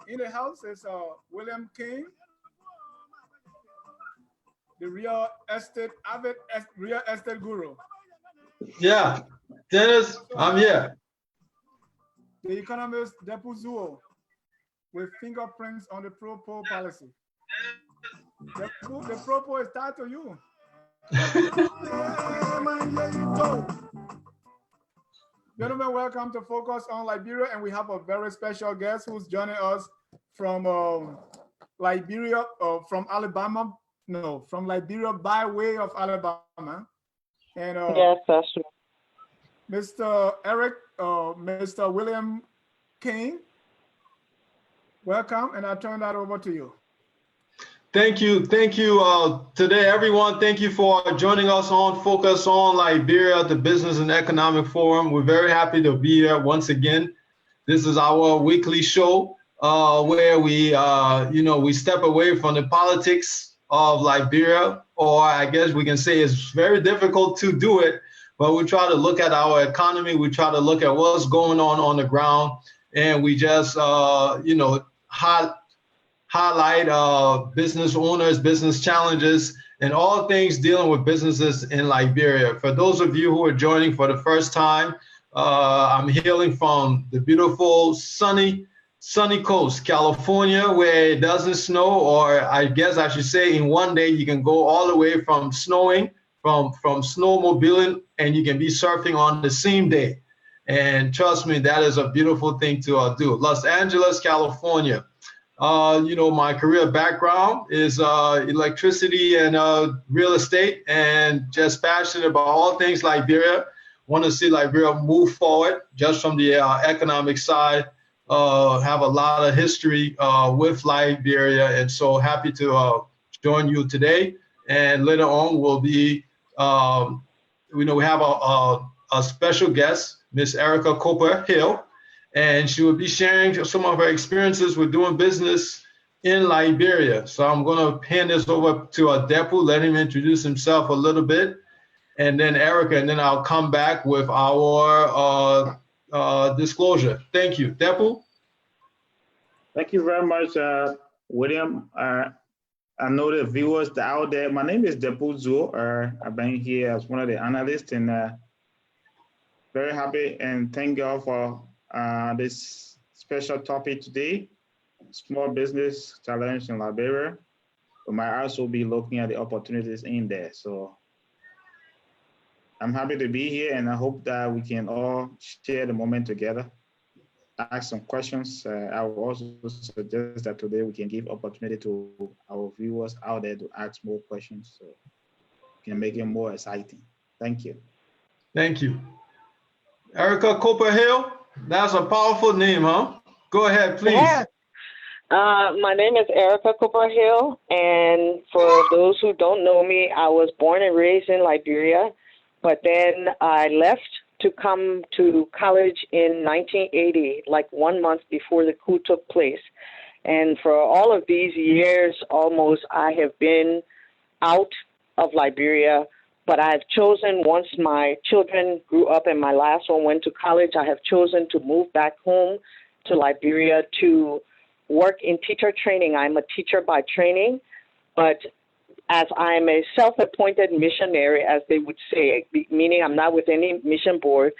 in the house is William King, the real estate real estate guru. Yeah, Dennis, I'm here. The economist Depu Zuo with fingerprints on the pro-poll policy. The pro-poll is tied to you. Gentlemen, welcome to Focus on Liberia, and we have a very special guest who's joining us from Liberia, from Alabama. No, from Liberia by way of Alabama. And yes, that's true. Mr. Eric, Mr. William King, welcome, and I turn that over to you. Thank you. Today, everyone, thank you for joining us on Focus on Liberia, the Business and Economic Forum. We're very happy to be here once again. This is our weekly show where we, we step away from the politics of Liberia, or I guess we can say it's very difficult to do it, but we try to look at our economy. We try to look at what's going on the ground, and we just, highlight business owners, business challenges, and all things dealing with businesses in Liberia. For those of you who are joining for the first time, I'm hailing from the beautiful sunny coast, California, where it doesn't snow, or I guess I should say in one day you can go all the way from snowing, from snowmobiling, and you can be surfing on the same day. And trust me, that is a beautiful thing to do. Los Angeles, California. My career background is electricity and real estate, and just passionate about all things Liberia. Want to see Liberia move forward just from the economic side. Have a lot of history with Liberia, and so happy to join you today. And later on, we'll be, we have a special guest, Miss Erica Cooper Hill. And she will be sharing some of her experiences with doing business in Liberia. So I'm going to hand this over to Depu, let him introduce himself a little bit, and then Erica, and then I'll come back with our disclosure. Thank you. Depu? Thank you very much, William. I know the viewers out there. My name is Depu Zuo. I've been here as one of the analysts, and very happy, and thank God for this special topic today, small business challenge in Liberia. We might also be looking at the opportunities in there. So I'm happy to be here, and I hope that we can all share the moment together, ask some questions. I will also suggest that today we can give opportunity to our viewers out there to ask more questions, so we can make it more exciting. Thank you. Thank you. Erica Cooper Hill? That's a powerful name, huh? Go ahead, please. Yeah. My name is Erica Cooper Hill, and for those who don't know me, I was born and raised in Liberia, but then I left to come to college in 1980, like 1 month before the coup took place. And for all of these years, almost, I have been out of Liberia. But I've chosen, once my children grew up and my last one went to college, I have chosen to move back home to Liberia to work in teacher training. I'm a teacher by training, but as I'm a self-appointed missionary, as they would say, meaning I'm not with any mission board,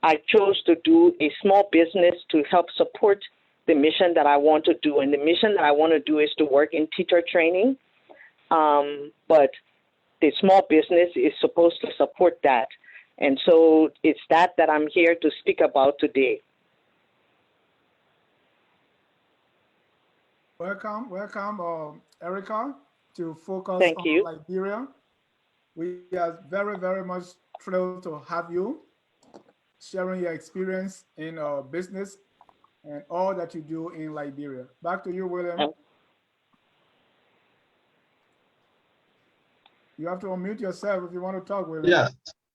I chose to do a small business to help support the mission that I want to do. And the mission that I want to do is to work in teacher training, but the small business is supposed to support that. And so it's that I'm here to speak about today. Welcome, Erica, to Focus Thank on you. Liberia. We are very, very much thrilled to have you sharing your experience in business and all that you do in Liberia. Back to you, William. You have to unmute yourself if you want to talk, William.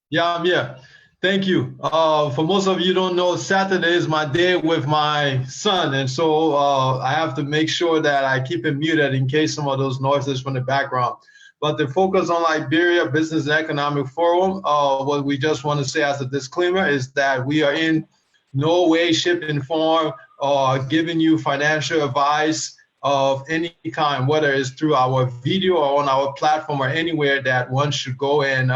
Yeah, I'm here. Thank you. For most of you who don't know, Saturday is my day with my son, and so I have to make sure that I keep it muted in case some of those noises from the background. But the Focus on Liberia Business and Economic Forum, what we just want to say as a disclaimer is that we are in no way, shape, and form or giving you financial advice of any kind, whether it's through our video or on our platform or anywhere that one should go and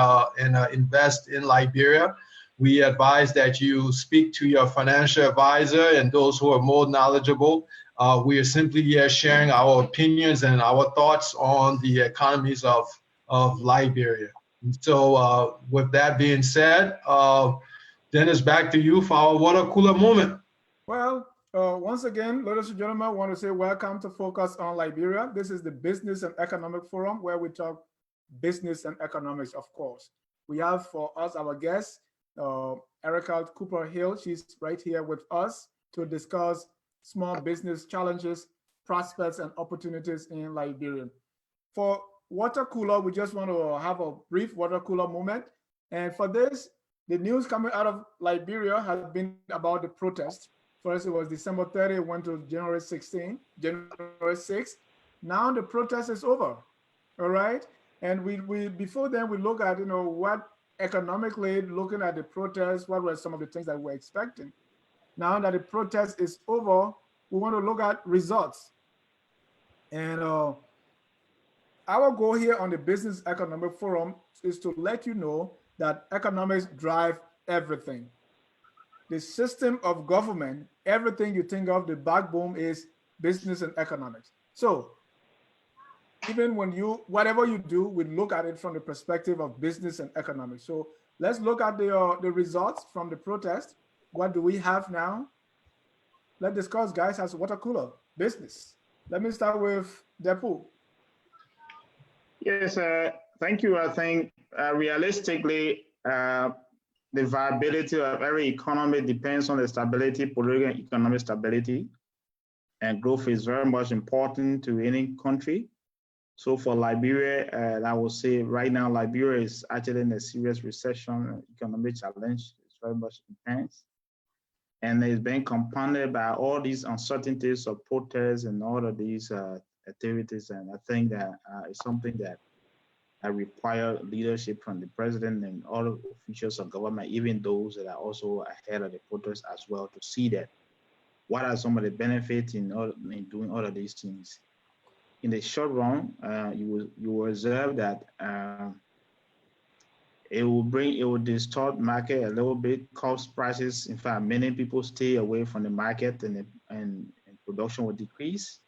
invest in Liberia. We advise that you speak to your financial advisor and those who are more knowledgeable. We are simply here sharing our opinions and our thoughts on the economies of Liberia. So with that being said, Dennis, back to you for our water cooler moment. Well, once again, ladies and gentlemen, I want to say welcome to Focus on Liberia. This is the Business and Economic Forum where we talk business and economics, of course. We have for us our guest, Erica Cooper Hill. She's right here with us to discuss small business challenges, prospects, and opportunities in Liberia. For water cooler, we just want to have a brief water cooler moment. And for this, the news coming out of Liberia has been about the protest. First, it was December 30, it went to January 16, January 6. Now the protest is over, all right? And we before then, we look at, what economically, looking at the protest, what were some of the things that we're expecting? Now that the protest is over, we want to look at results. And our goal here on the Business Economic Forum is to let you know that economics drive everything. The system of government, everything you think of, the backbone is business and economics. So even when whatever you do, we look at it from the perspective of business and economics. So let's look at the results from the protest. What do we have now? Let's discuss, guys, as water cooler business. Let me start with Depu. Yes, thank you. I think realistically, the viability of every economy depends on the stability, political and economic stability. And growth is very much important to any country. So for Liberia, I would say right now, Liberia is actually in a serious recession, economic challenge. It's very much intense. And it's been compounded by all these uncertainties of protests and all of these activities. And I think that it's something that require leadership from the president and all officials of government, even those that are also ahead of the protests as well, to see that what are some of the benefits in doing all of these things. In the short run, you will observe that it will distort market a little bit, cost prices. In fact, many people stay away from the market and production will decrease.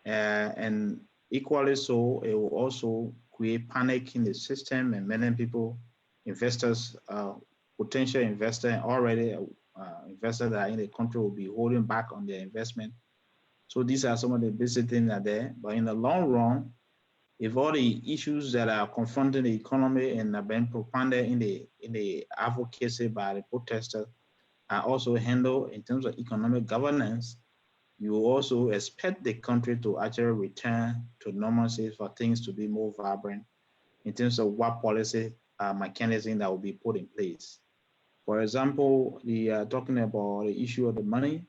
And equally so, it will also create panic in the system, and many people, investors, potential investors, already investors that are in the country will be holding back on their investment. So these are some of the basic things that are there. But in the long run, if all the issues that are confronting the economy and have been propounded in the advocacy by the protesters are also handled in terms of economic governance, you will also expect the country to actually return to normalcy for things to be more vibrant in terms of what policy mechanism that will be put in place. For example, talking about the issue of the money,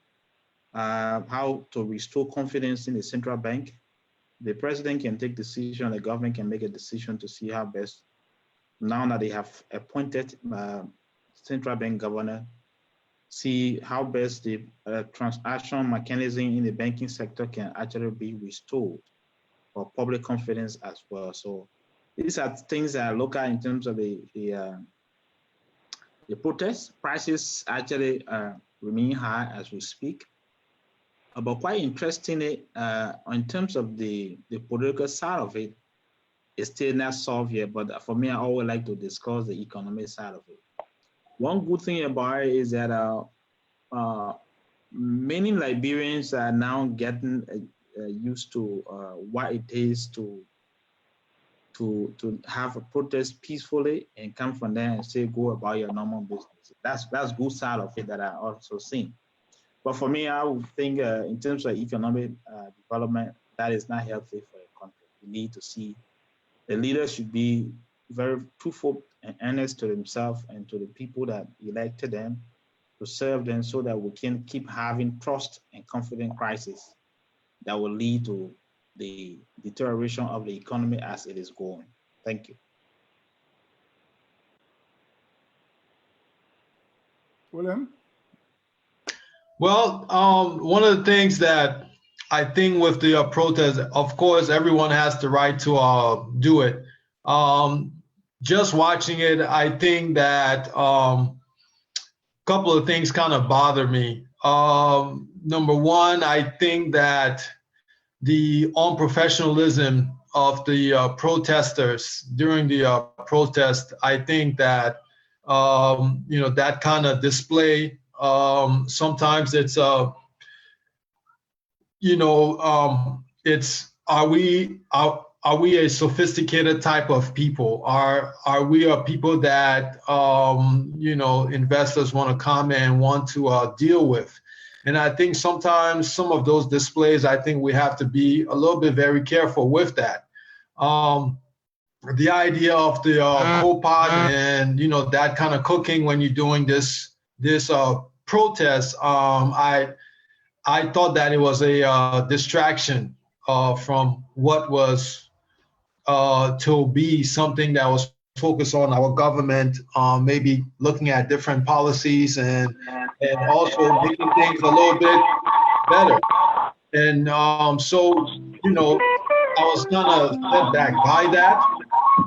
how to restore confidence in the central bank. The president can take decision, the government can make a decision to see how best, now that they have appointed central bank governor, see how best the transaction mechanism in the banking sector can actually be restored for public confidence as well. So these are things that I look at in terms of the protest. Prices actually remain high as we speak. But quite interestingly, in terms of the political side of it, it's still not solved yet. But for me, I always like to discuss the economic side of it. One good thing about it is that many Liberians are now getting used to what it is to have a protest peacefully and come from there and say, go about your normal business. That's good side of it that I also seen. But for me, I would think in terms of economic development, that is not healthy for the country. We need to see the leaders should be very truthful and honest to themselves and to the people that elected them to serve them, so that we can keep having trust and confidence crisis that will lead to the deterioration of the economy as it is going. Thank you. William? Well, one of the things that I think with the protest, of course, everyone has the right to do it. Um, just watching it, I think that couple of things kind of bother me. Number one, I think that the unprofessionalism of the protesters during the protest, I think that that kind of display. Sometimes it's it's are we a sophisticated type of people? Are we a people that investors want to come and want to deal with? And I think sometimes some of those displays, I think we have to be a little bit very careful with that. The idea of the cold pot and that kind of cooking when you're doing this protest, I thought that it was a distraction from what was to be something that was focused on our government, maybe looking at different policies and also making things a little bit better. And so, I was kind of set back by that.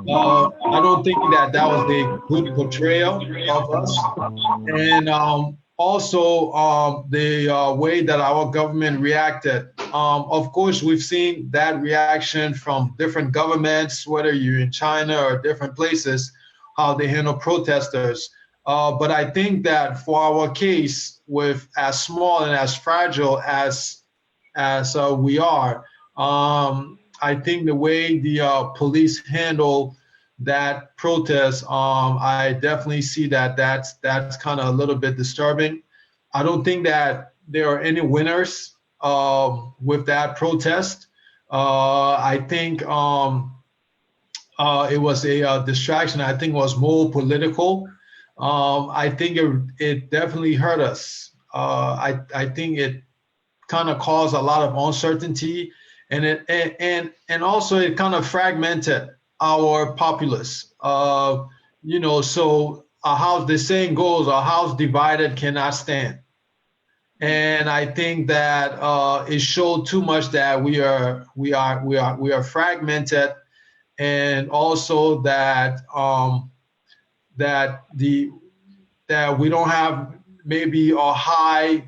I don't think that that was a good portrayal of us. And also the way that our government reacted. Of course, we've seen that reaction from different governments, whether you're in China or different places, how they handle protesters. But I think that for our case, with as small and as fragile as we are, I think the way the police handle that protest, I definitely see that that's kind of a little bit disturbing. I don't think that there are any winners with that protest. I think it was a distraction. I think it was more political. I think it definitely hurt us. I think it kind of caused a lot of uncertainty, and also it kind of fragmented our populace. So a house, the saying goes, a house divided cannot stand. And I think that it showed too much that we are fragmented, and also that that we don't have maybe a high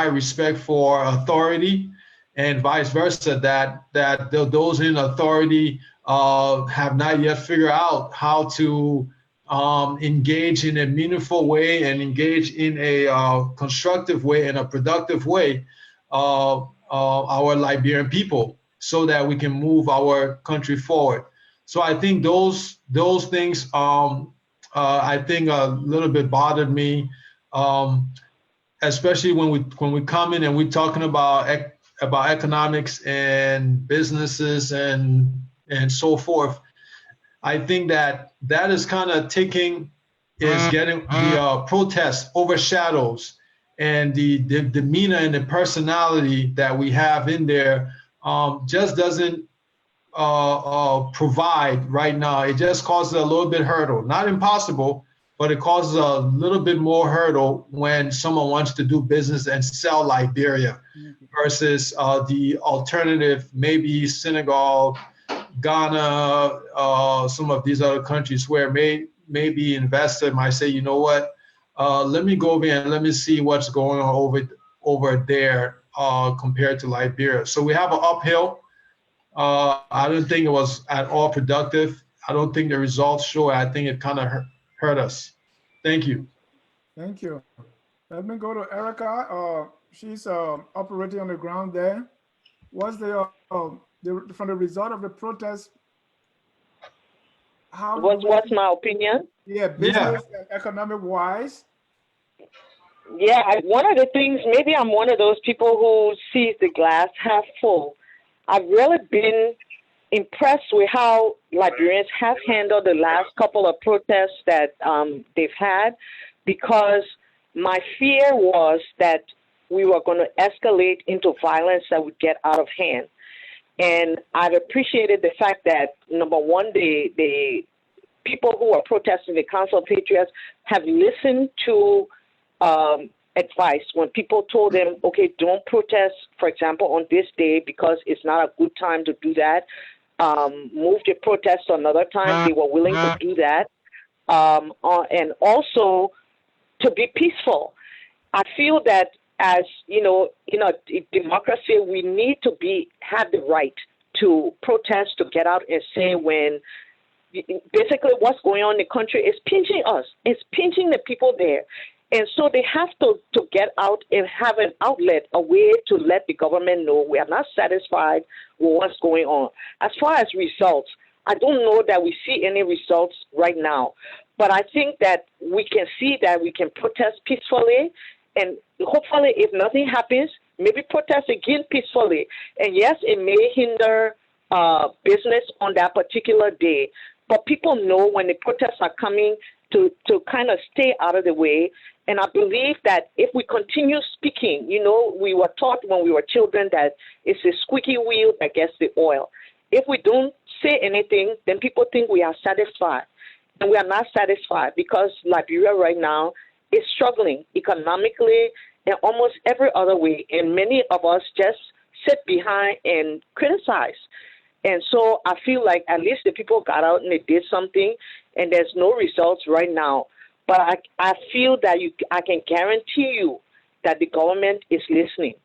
respect for authority, and vice versa, that those in authority have not yet figured out how to engage in a meaningful way and engage in a constructive way and a productive way our Liberian people, so that we can move our country forward. So I think those things I think a little bit bothered me, especially when we come in and we're talking about economics and businesses and so forth. I think that is kind of getting the protest overshadows, and the demeanor and the personality that we have in there just doesn't provide right now. It just causes a little bit hurdle, not impossible, but it causes a little bit more hurdle when someone wants to do business and sell Liberia versus the alternative, maybe Senegal, Ghana, some of these other countries where maybe investor might say, you know what, let me go over and let me see what's going on over there compared to Liberia. So we have an uphill. I don't think it was at all productive. I don't think the results show. I think it kind of hurt us. Thank you. Thank you. Let me go to Erica. She's operating on the ground there. What's from the result of the protest? What's my opinion? Yeah, business and economic wise. Yeah, one of the things, maybe I'm one of those people who sees the glass half full. I've really been impressed with how Liberians have handled the last couple of protests that they've had, because my fear was that we were going to escalate into violence that would get out of hand. And I've appreciated the fact that, number one, the people who are protesting, the Council of Patriots, have listened to advice when people told them, okay, don't protest, for example, on this day because it's not a good time to do that. Move the protest to another time. They were willing to do that. And also to be peaceful. I feel that as, in a democracy, we need to have the right to protest, to get out and say when basically what's going on in the country is pinching us. It's pinching the people there. And so they have to get out and have an outlet, a way to let the government know we are not satisfied with what's going on. As far as results, I don't know that we see any results right now. But I think that we can see that we can protest peacefully. And hopefully, if nothing happens, maybe protest again peacefully. And yes, it may hinder business on that particular day. But people know when the protests are coming to kind of stay out of the way. And I believe that if we continue speaking, we were taught when we were children that it's a squeaky wheel that gets the oil. If we don't say anything, then people think we are satisfied. And we are not satisfied because Liberia right now is struggling economically and almost every other way. And many of us just sit behind and criticize. And so I feel like at least the people got out and they did something, and there's no results right now. But I feel that I can guarantee you that the government is listening.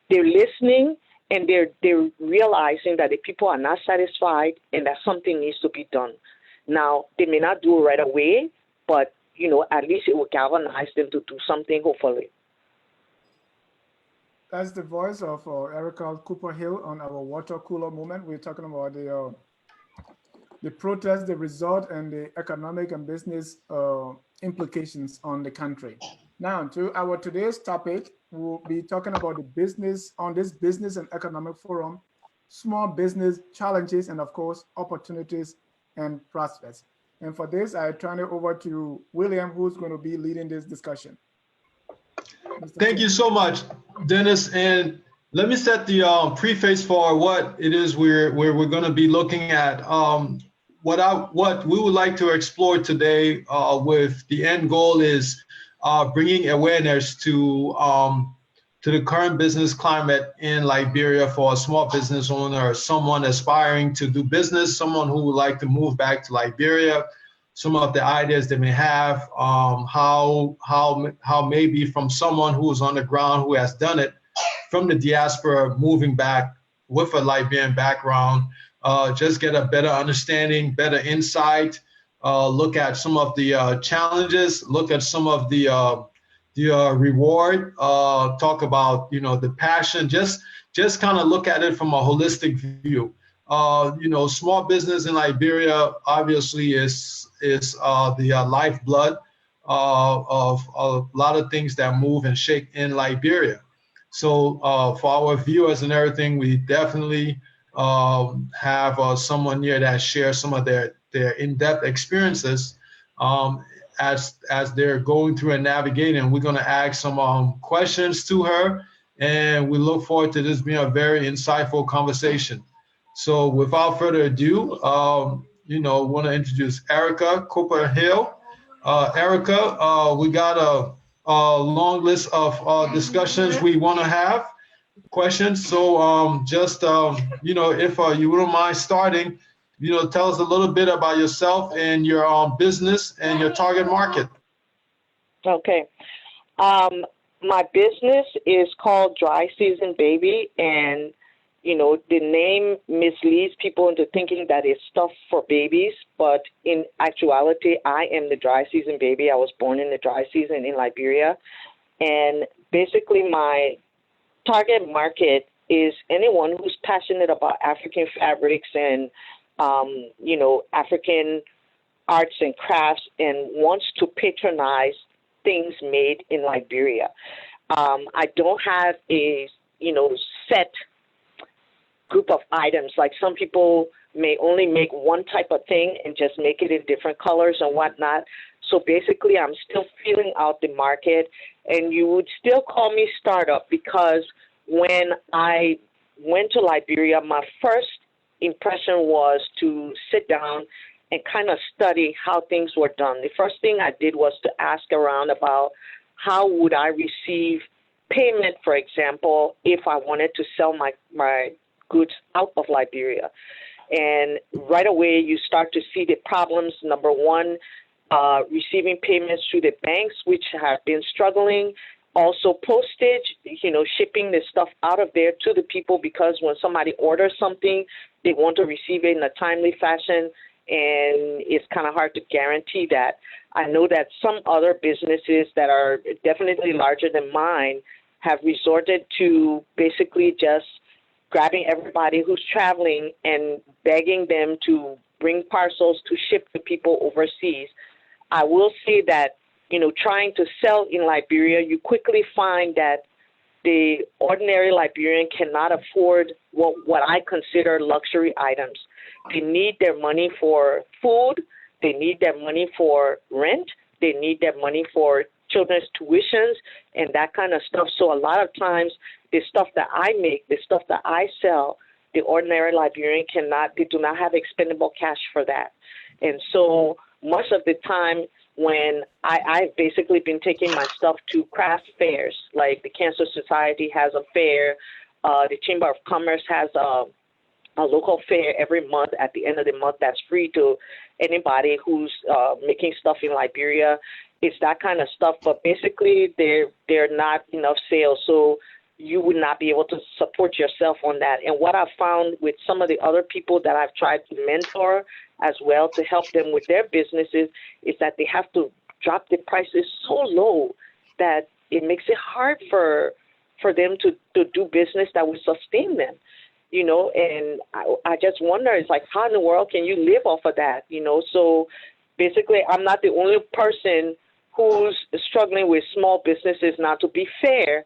They're listening, and they're realizing that the people are not satisfied and that something needs to be done. Now, they may not do it right away, but, at least it will galvanize them to do something, hopefully. That's the voice of Erica Cooper Hill on our water cooler moment. We're talking about the protest, the result, and the economic and business implications on the country. Now, to our today's topic, we'll be talking about the business on this business and economic forum, small business challenges, and of course, opportunities and prospects. And for this, I turn it over to William, who's going to be leading this discussion. Thank you so much, Dennis. And let me set the preface for what it is we're going to be looking at. What we would like to explore today with the end goal is bringing awareness to the current business climate in Liberia for a small business owner, or someone aspiring to do business, someone who would like to move back to Liberia, some of the ideas they may have, how maybe from someone who is on the ground who has done it, from the diaspora moving back with a Liberian background, just get a better understanding, better insight, look at some of the challenges, look at some of the reward, talk about the passion, just kind of look at it from a holistic view. Small business in Liberia obviously is the lifeblood of a lot of things that move and shake in Liberia. So for our viewers and everything, we definitely have someone here that shares some of their in-depth experiences as they're going through and navigating. We're going to ask some questions to her, and we look forward to this being a very insightful conversation. So without further ado, want to introduce Erica Cooper Hill. Erica, we got a long list of discussions we want to have, questions. So if you wouldn't mind starting, tell us a little bit about yourself and your business and your target market. Okay. My business is called Dry Season Baby, and the name misleads people into thinking that it's stuff for babies, but in actuality, I am the dry season baby. I was born in the dry season in Liberia. And basically my target market is anyone who's passionate about African fabrics and, African arts and crafts and wants to patronize things made in Liberia. I don't have a, set group of items. Like some people may only make one type of thing and just make it in different colors and whatnot. So basically, I'm still feeling out the market, and you would still call me startup because when I went to Liberia, my first impression was to sit down and kind of study how things were done. The first thing I did was to ask around about how would I receive payment, for example, if I wanted to sell my goods out of Liberia. And right away, you start to see the problems. Number one, receiving payments through the banks, which have been struggling. Also postage, shipping the stuff out of there to the people, because when somebody orders something, they want to receive it in a timely fashion, and it's kind of hard to guarantee that. I know that some other businesses that are definitely larger than mine have resorted to basically just grabbing everybody who's traveling and begging them to bring parcels to ship to people overseas. I will say that, trying to sell in Liberia, you quickly find that the ordinary Liberian cannot afford what I consider luxury items. They need their money for food, they need their money for rent, they need their money for children's tuitions and that kind of stuff. So a lot of times the stuff that I make, the stuff that I sell, the ordinary Liberian they do not have expendable cash for that. And so much of the time when I've basically been taking my stuff to craft fairs, like the Cancer Society has a fair, the Chamber of Commerce has a local fair every month at the end of the month that's free to anybody who's making stuff in Liberia. It's that kind of stuff, but basically there are not enough sales, so you would not be able to support yourself on that. And what I've found with some of the other people that I've tried to mentor as well to help them with their businesses is that they have to drop the prices so low that it makes it hard for them to do business that will sustain them, and I just wonder, it's like, how in the world can you live off of that, So basically, I'm not the only person who's struggling with small businesses. Now, to be fair,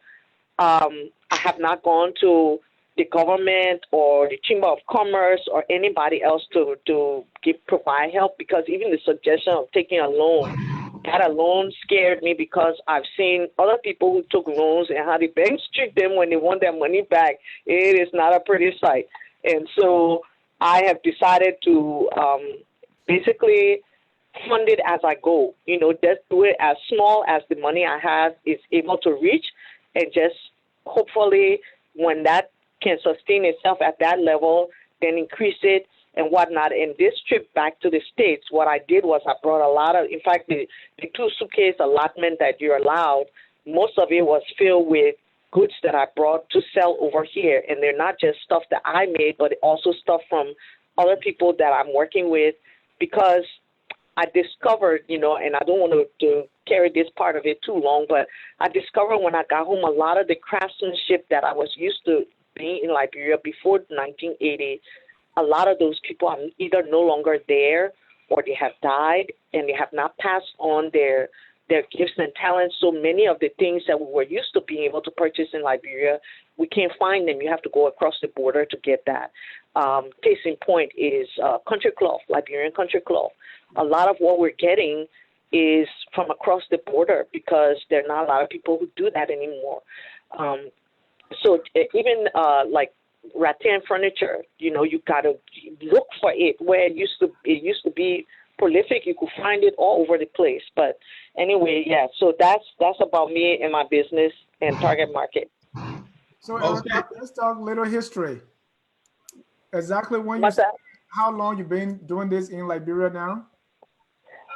I have not gone to the government or the Chamber of Commerce or anybody else to provide help, because even the suggestion of taking a loan, that alone scared me, because I've seen other people who took loans and how the banks treat them when they want their money back. It is not a pretty sight. And so I have decided to basically fund it as I go, just do it as small as the money I have is able to reach, and just hopefully when that can sustain itself at that level, then increase it and whatnot. And this trip back to the States, what I did was I brought a lot of, in fact, the 2 suitcase allotment that you're allowed, most of it was filled with goods that I brought to sell over here. And they're not just stuff that I made, but also stuff from other people that I'm working with, because I discovered, and I don't want to carry this part of it too long, but I discovered when I got home a lot of the craftsmanship that I was used to being in Liberia before 1980, a lot of those people are either no longer there or they have died and they have not passed on their gifts and talents. So many of the things that we were used to being able to purchase in Liberia, we can't find them. You have to go across the border to get that. Case in point is country cloth, Liberian country cloth. A lot of what we're getting is from across the border, because there are not a lot of people who do that anymore. So even like rattan furniture, you got to look for it where it used to be prolific. You could find it all over the place. But anyway, yeah. So that's about me and my business and target market. So Erica, let's talk a little history. Exactly how long you've been doing this in Liberia now?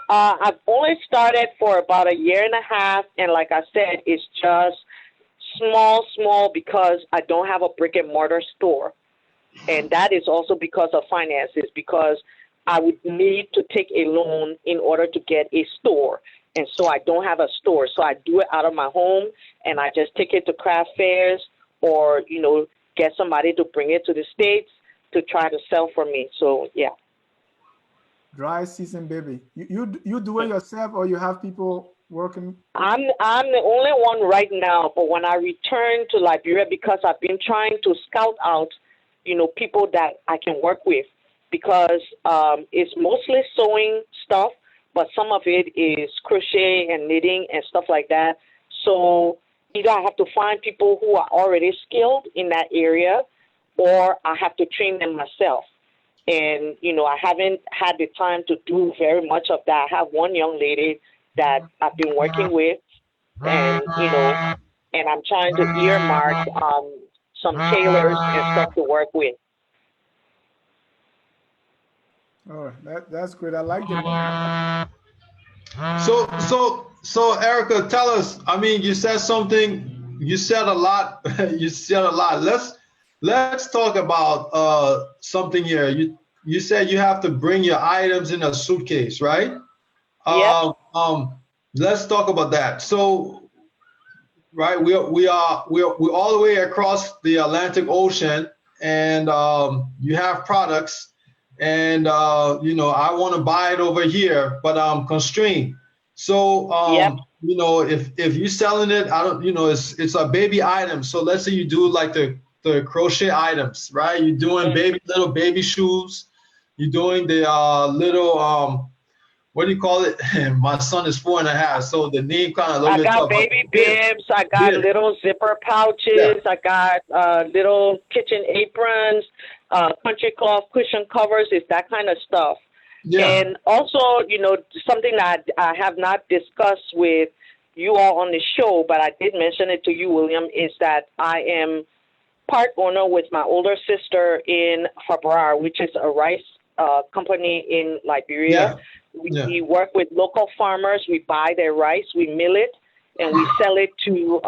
I've only started for about 1.5 years, and like I said, it's just small because I don't have a brick and mortar store. And that is also because of finances, because I would need to take a loan in order to get a store. And so I don't have a store. So I do it out of my home, and I just take it to craft fairs or, get somebody to bring it to the States to try to sell for me. So, yeah. Dry season, baby. You do it yourself, or you have people working? I'm the only one right now, but when I return to Liberia, because I've been trying to scout out, people that I can work with, because it's mostly sewing stuff, but some of it is crochet and knitting and stuff like that. So either I have to find people who are already skilled in that area, or I have to train them myself. And, I haven't had the time to do very much of that. I have one young lady that I've been working with, and and I'm trying to earmark some tailors and stuff to work with. Oh, that's great. I like it. So Erica, tell us. I mean, you said something. You said a lot. You said a lot. Let's talk about something here. You said you have to bring your items in a suitcase, right? Yep. Let's talk about that. So, right, we're all the way across the Atlantic Ocean, and you have products, and I want to buy it over here, but I'm constrained. So, Yep. if you're selling it, I don't, it's a baby item. So let's say you do like the crochet items, right? You're doing little baby shoes. You're doing the little what do you call it? My son is 4.5, so the name kind of a little I bit got tough. baby bibs. I got little zipper pouches. I got little kitchen aprons, country cloth cushion covers. It's that kind of stuff. Yeah. And also, something that I have not discussed with you all on the show, but I did mention it to you, William, is that I am part owner with my older sister in Fabrar, which is a rice company in Liberia. We work with local farmers. We buy their rice, we mill it, and we sell it to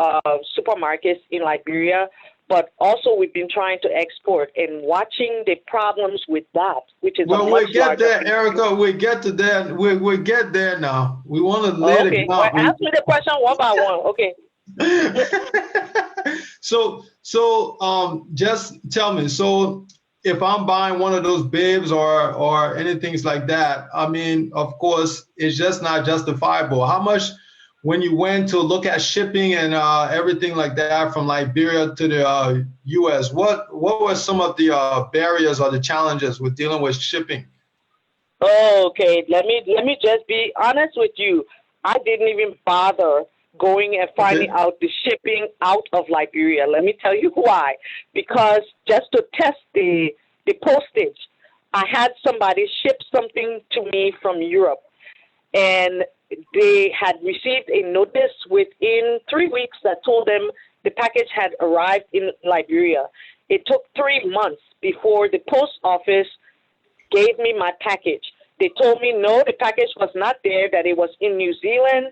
supermarkets in Liberia. But also, we've been trying to export and watching the problems with that, which is well, we'll get there, Erica. We'll get to that. We'll get there now. We want to lay the ground. Well, ask me the question one by one. Okay. So just tell me. So if I'm buying one of those bibs or anything like that, I mean, of course, it's just not justifiable. How much, when you went to look at shipping and everything like that from Liberia to the U.S., what were some of the barriers or the challenges with dealing with shipping? Okay, let me just be honest with you. I didn't even bother going and finding out the shipping out of Liberia. Let me tell you why. Because just to test the postage, I had somebody ship something to me from Europe, and they had received a notice within 3 weeks that told them the package had arrived in Liberia. It took 3 months before the post office gave me my package. They told me, no, the package was not there, that it was in New Zealand.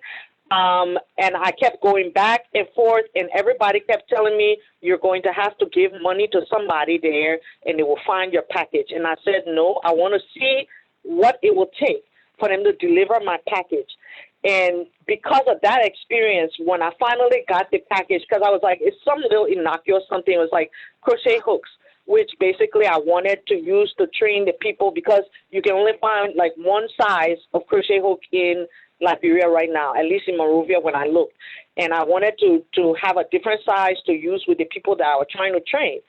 And I kept going back and forth, and everybody kept telling me, you're going to have to give money to somebody there, and they will find your package. And I said, no, I want to see what it will take for them to deliver my package. And because of that experience, when I finally got the package, because I was like, it's some little innocuous something. It was like crochet hooks, which basically I wanted to use to train the people, because you can only find like one size of crochet hook in Liberia right now, at least in Monrovia when I looked. And I wanted to have a different size to use with the people that I was trying to train.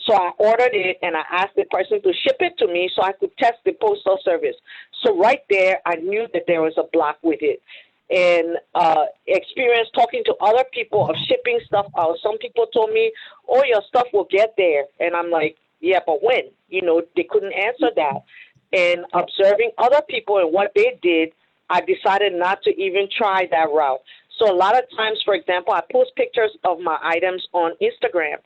So I ordered it, and I asked the person to ship it to me so I could test the postal service. So right there, I knew that there was a block with it. And experience talking to other people of shipping stuff out. Some people told me, oh, your stuff will get there. And I'm like, yeah, but when? They couldn't answer that. And observing other people and what they did, I decided not to even try that route. So a lot of times, for example, I post pictures of my items on Instagram.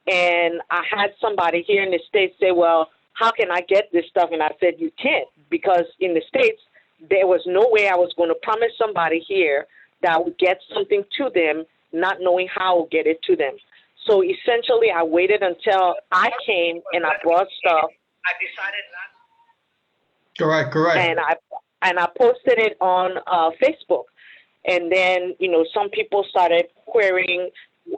And I had somebody here in the States say, well, how can I get this stuff? And I said, you can't, because in the States, there was no way I was going to promise somebody here that I would get something to them, not knowing how I would get it to them. So essentially, I waited until I came and I brought stuff. I decided not. Correct. And I posted it on Facebook. And then, some people started querying,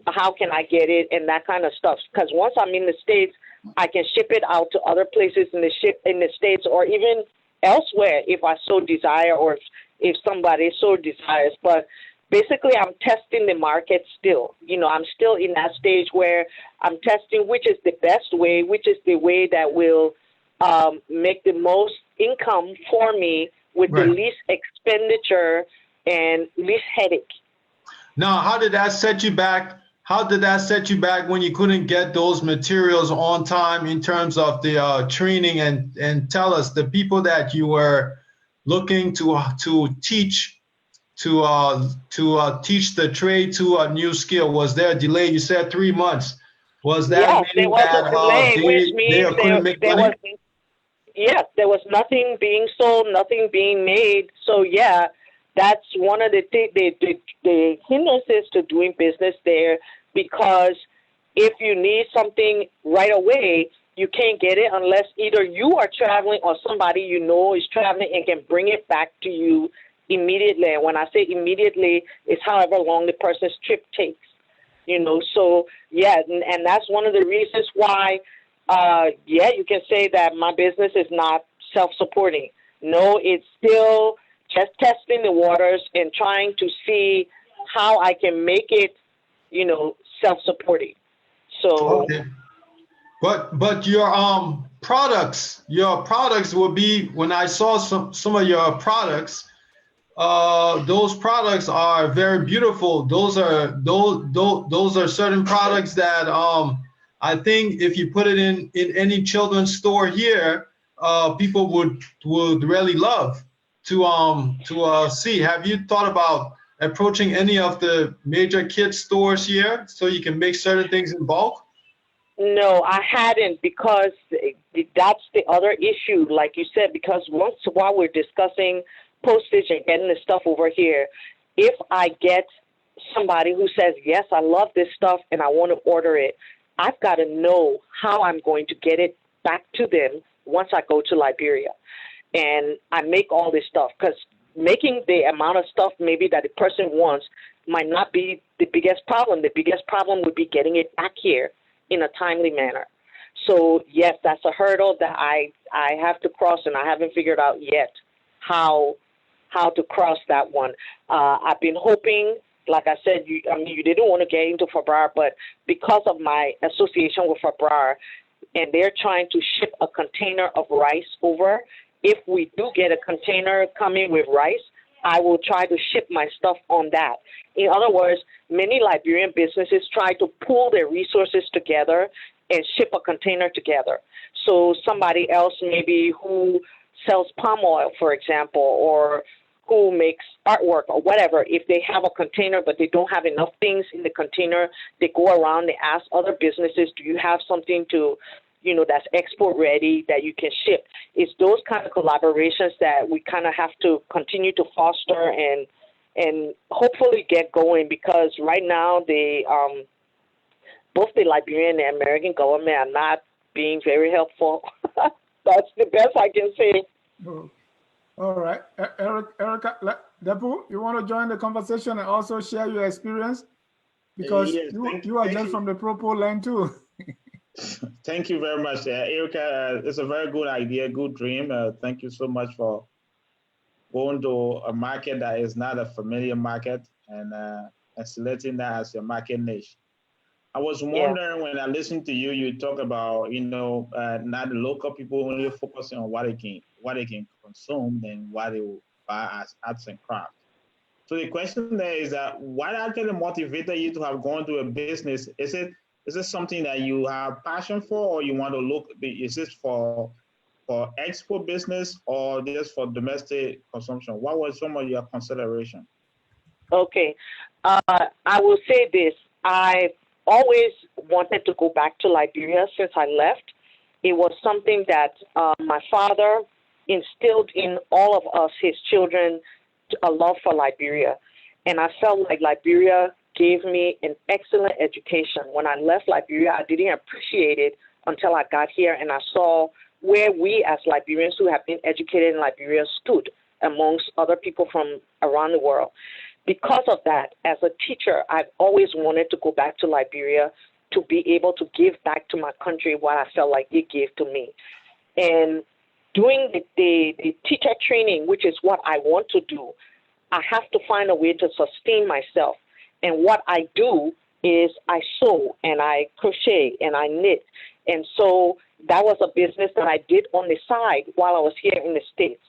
how can I get it, and that kind of stuff. Because once I'm in the States, I can ship it out to other places in the States, or even elsewhere if I so desire, or if somebody so desires. But basically, I'm testing the market still. I'm still in that stage where I'm testing which is the best way, which is the way that will make the most income for me with the least expenditure and least headache. Now, how did that set you back? How did that set you back when you couldn't get those materials on time in terms of the training? And tell us, the people that you were looking to teach teach the trade to a new skill? Was there a delay? You said 3 months. Was that Yes, there meaning was that a delay, which they means couldn't make there money? was, yes, there was nothing being sold, nothing being made. So yeah, that's one of the hindrances to doing business there, because if you need something right away, you can't get it unless either you are traveling or somebody you know is traveling and can bring it back to you immediately. And when I say immediately, it's however long the person's trip takes. So yeah, and that's one of the reasons why, yeah, you can say that my business is not self-supporting. No, it's still just testing the waters and trying to see how I can make it, self-supporting. So Okay. But your products will be, when I saw some of your products, those products are very beautiful. Those are certain products that I think if you put it in any children's store here, people would really love to see. Have you thought about approaching any of the major kids stores here so you can make certain things in bulk? no, I hadn't, because that's the other issue, like you said, because while we're discussing postage and getting the stuff over here, if I get somebody who says, yes, I love this stuff and I want to order it, I've got to know how I'm going to get it back to them once I go to Liberia. And I make all this stuff, because making the amount of stuff maybe that the person wants might not be the biggest problem. The biggest problem would be getting it back here in a timely manner. So yes, that's a hurdle that I have to cross, and I haven't figured out yet how to cross that one. I've been hoping, like I said, you didn't want to get into Fabrar, but because of my association with Fabrar, and they're trying to ship a container of rice over, if we do get a container coming with rice, I will try to ship my stuff on that. In other words, many Liberian businesses try to pool their resources together and ship a container together. So somebody else maybe who sells palm oil, for example, or who makes artwork or whatever, if they have a container but they don't have enough things in the container, they go around, they ask other businesses, do you have something to, that's export ready that you can ship? It's those kind of collaborations that we kind of have to continue to foster and hopefully get going, because right now both the Liberian and American government are not being very helpful. That's the best I can say. Oh, all right. Erica, Depu, you want to join the conversation and also share your experience? Because Yes, you are just from the Propo land too. Thank you very much, Erica. It's a very good idea, good dream. Thank you so much for going to a market that is not a familiar market and selecting that as your market niche. I was wondering, when I listened to you, you talk about, not the local people only focusing on what they can consume than what they will buy as arts and crafts. So the question there is that what actually motivated you to have gone to a business? Is it something that you have passion for, or you want to look? Is this for export business or just for domestic consumption? What was some of your consideration? Okay, I will say this: I always wanted to go back to Liberia since I left. It was something that my father instilled in all of us, his children, a love for Liberia. And I felt like Liberia gave me an excellent education. When I left Liberia, I didn't appreciate it until I got here and I saw where we as Liberians who have been educated in Liberia stood amongst other people from around the world. Because of that, as a teacher, I've always wanted to go back to Liberia to be able to give back to my country what I felt like it gave to me. And doing the teacher training, which is what I want to do, I have to find a way to sustain myself. And what I do is I sew and I crochet and I knit. And so that was a business that I did on the side while I was here in the States.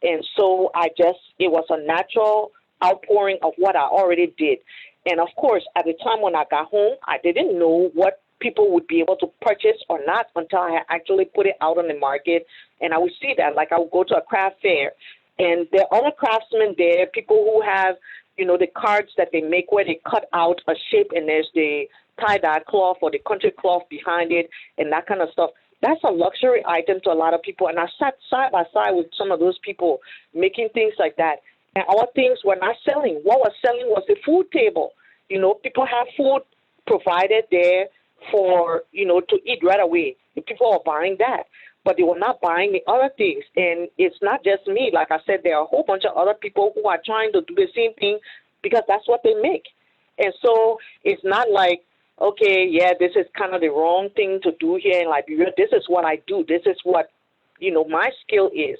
And so it was a natural outpouring of what I already did. And of course, at the time when I got home, I didn't know what people would be able to purchase or not until I actually put it out on the market. And I would see that, like I would go to a craft fair and there are other craftsmen there, people who have you know, the cards that they make where they cut out a shape and there's the tie-dye cloth or the country cloth behind it and that kind of stuff. That's a luxury item to a lot of people. And I sat side by side with some of those people making things like that. And our things were not selling. What was selling was the food table. You know, people have food provided there for, you know, to eat right away. The people are buying that, but they were not buying the other things. And it's not just me. Like I said, there are a whole bunch of other people who are trying to do the same thing because that's what they make. And so it's not like, okay, yeah, this is kind of the wrong thing to do here in Liberia. This is what I do. This is what, you know, my skill is.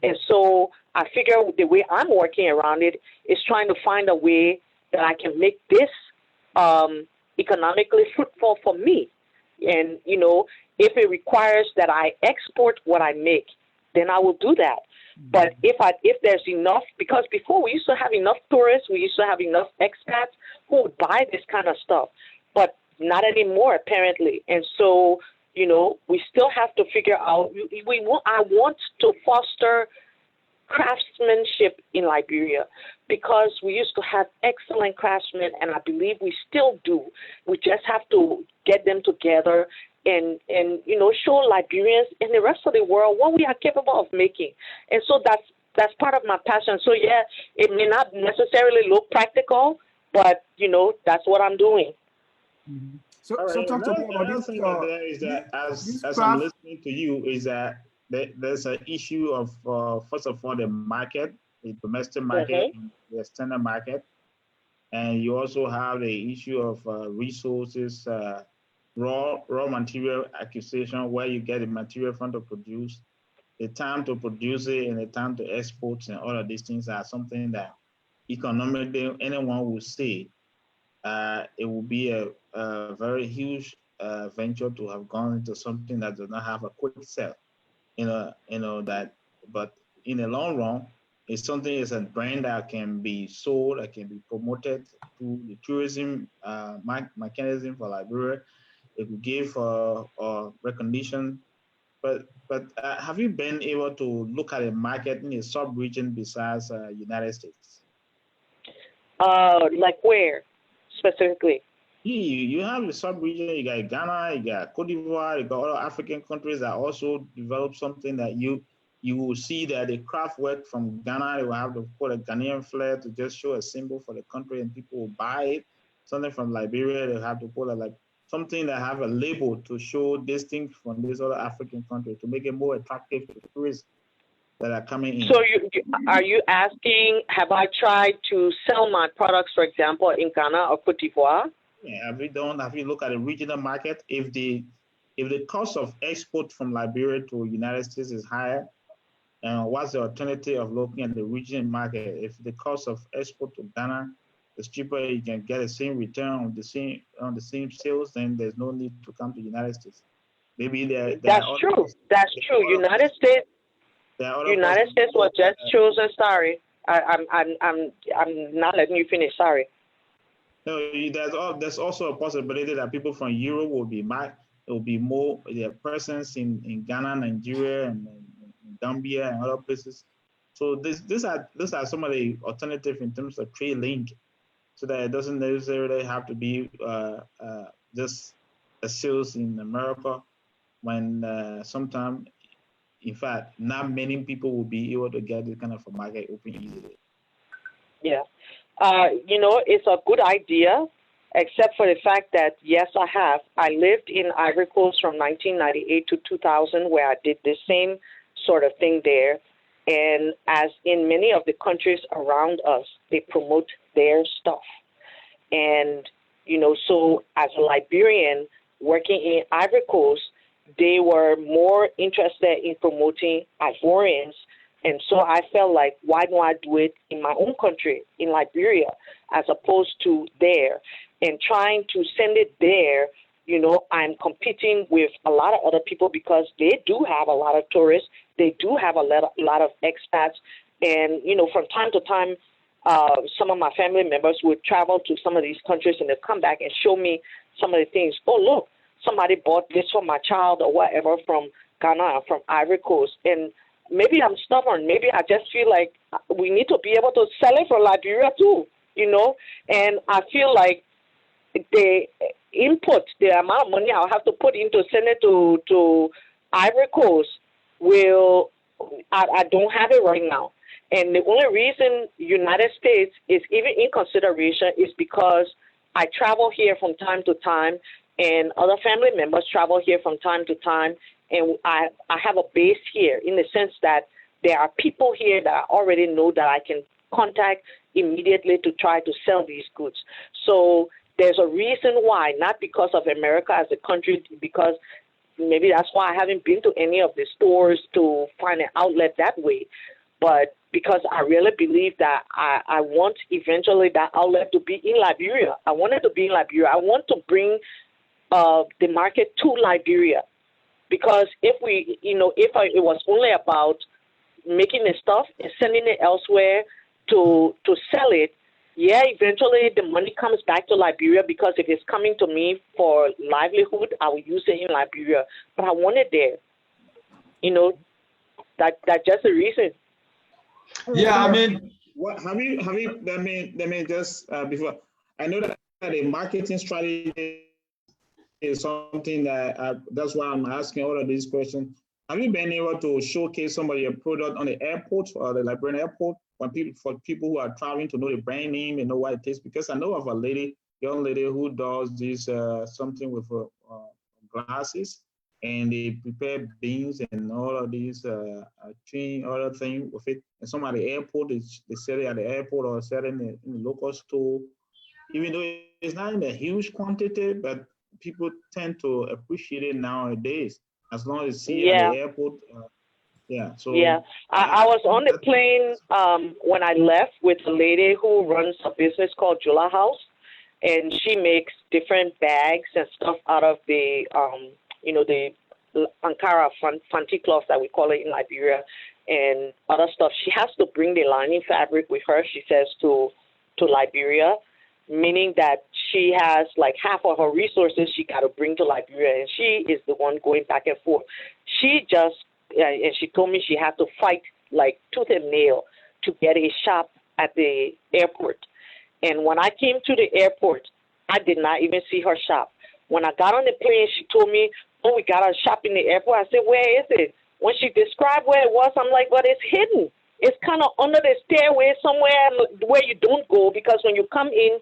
And so I figure the way I'm working around it is trying to find a way that I can make this economically fruitful for me. And, you know, if it requires that I export what I make, then I will do that. But if there's enough, because before we used to have enough tourists, we used to have enough expats who would buy this kind of stuff, but not anymore apparently. And so, you know, we still have to figure out. I want to foster craftsmanship in Liberia because we used to have excellent craftsmen, and I believe we still do. We just have to get them together and you know, show Liberians and the rest of the world what we are capable of making. And so that's part of my passion. So yeah, it may not necessarily look practical, but you know, that's what I'm doing. Mm-hmm. All right. So talk to me about Another this. thing that there is that as I'm listening to you is that there's an issue of first of all the market, the domestic market, and the external market, and you also have the issue of resources, raw material acquisition, where you get the material from to produce, the time to produce it, and the time to export, and all of these things are something that economically anyone will say it will be a very huge venture to have gone into something that does not have a quick sell. You know that, but in the long run, it's something, it's a brand that can be sold, that can be promoted through the tourism mechanism for Liberia. It will give recognition. But have you been able to look at a market in a sub-region besides United States? Like where specifically? You have the sub-region, you got Ghana, you got Cote d'Ivoire, you got other African countries that also develop something that you will see that the craft work from Ghana, they will have to put a Ghanaian flair to just show a symbol for the country and people will buy it. Something from Liberia, they have to put something that have a label to show this thing from this other African country to make it more attractive to tourists that are coming in. So are you asking, have I tried to sell my products, for example, in Ghana or Cote d'Ivoire? Yeah, have you looked at the regional market? If the cost of export from Liberia to United States is higher, what's the alternative of looking at the regional market? If the cost of export to Ghana is cheaper, you can get the same return on the same sales, then there's no need to come to United States. Maybe that's true. That's true. United States was just chosen. Sorry, I'm not letting you finish. Sorry. No, there's also a possibility that people from Europe will be more their presence in Ghana, Nigeria, and Gambia and other places. So these are some of the alternatives in terms of trade link, so that it doesn't necessarily have to be just a sales in America, when sometimes, in fact, not many people will be able to get this kind of a market open easily. Yeah. You know, it's a good idea, except for the fact that, yes, I lived in Ivory Coast from 1998 to 2000, where I did the same sort of thing there. And as in many of the countries around us, they promote their stuff. And, you know, so as a Liberian working in Ivory Coast, they were more interested in promoting Ivorians. And so I felt like, why don't I do it in my own country, in Liberia, as opposed to there? And trying to send it there, you know, I'm competing with a lot of other people because they do have a lot of tourists. They do have a lot of expats. And, you know, from time to time, some of my family members would travel to some of these countries and they'd come back and show me some of the things. Oh, look, somebody bought this for my child or whatever from Ghana, from Ivory Coast. And maybe I'm stubborn. Maybe I just feel like we need to be able to sell it from Liberia too. you know, and I feel like the input, the amount of money I'll have to put into send it to Ivory Coast will, I don't have it right now. And the only reason United States is even in consideration is because I travel here from time to time, and other family members travel here from time to time, and I have a base here in the sense that there are people here that I already know that I can contact immediately to try to sell these goods. So there's a reason why, not because of America as a country, because maybe that's why I haven't been to any of the stores to find an outlet that way, but because I really believe that I want eventually that outlet to be in Liberia. I want it to be in Liberia. I want to bring the market to Liberia, because if we, it was only about making the stuff and sending it elsewhere to sell it, yeah, eventually the money comes back to Liberia, because if it's coming to me for livelihood, I will use it in Liberia. But I want it there. That's just the reason. Yeah, I mean, What have you? Let me just before. I know that the marketing strategy is something that that's why I'm asking all of these questions. Have you been able to showcase some of your product on the airport or the Liberian airport for people who are traveling to know the brand name and know what it is? Because I know of a young lady who does this something with glasses, and they prepare beans and all of these other things with it. And some at the airport, they sell it at the airport or sell it in the local store. Even though it's not in a huge quantity, but people tend to appreciate it nowadays. As long as see at the airport, So yeah, I was on the plane when I left with a lady who runs a business called Jula House, and she makes different bags and stuff out of the the Ankara fanti cloth that we call it in Liberia, and other stuff. She has to bring the lining fabric with her, she says, to Liberia, meaning that she has like half of her resources she got to bring to Liberia, and she is the one going back and forth. And she told me she had to fight like tooth and nail to get a shop at the airport. And when I came to the airport, I did not even see her shop. When I got on the plane, she told me, "Oh, we got a shop in the airport." I said, "Where is it?" When she described where it was, I'm like, "But it's hidden. It's kind of under the stairway somewhere where you don't go, because when you come in,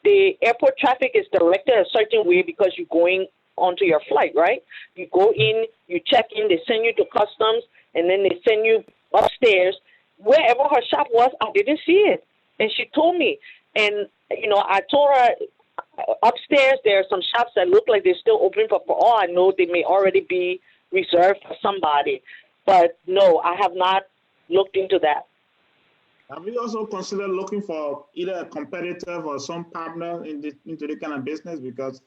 the airport traffic is directed a certain way because you're going onto your flight, right? You go in, you check in, they send you to customs, and then they send you upstairs." Wherever her shop was, I didn't see it. And she told me. And, I told her upstairs there are some shops that look like they're still open, but for all I know, they may already be reserved for somebody. But no, I have not looked into that. Have you also considered looking for either a competitor or some partner into the kind of business? Because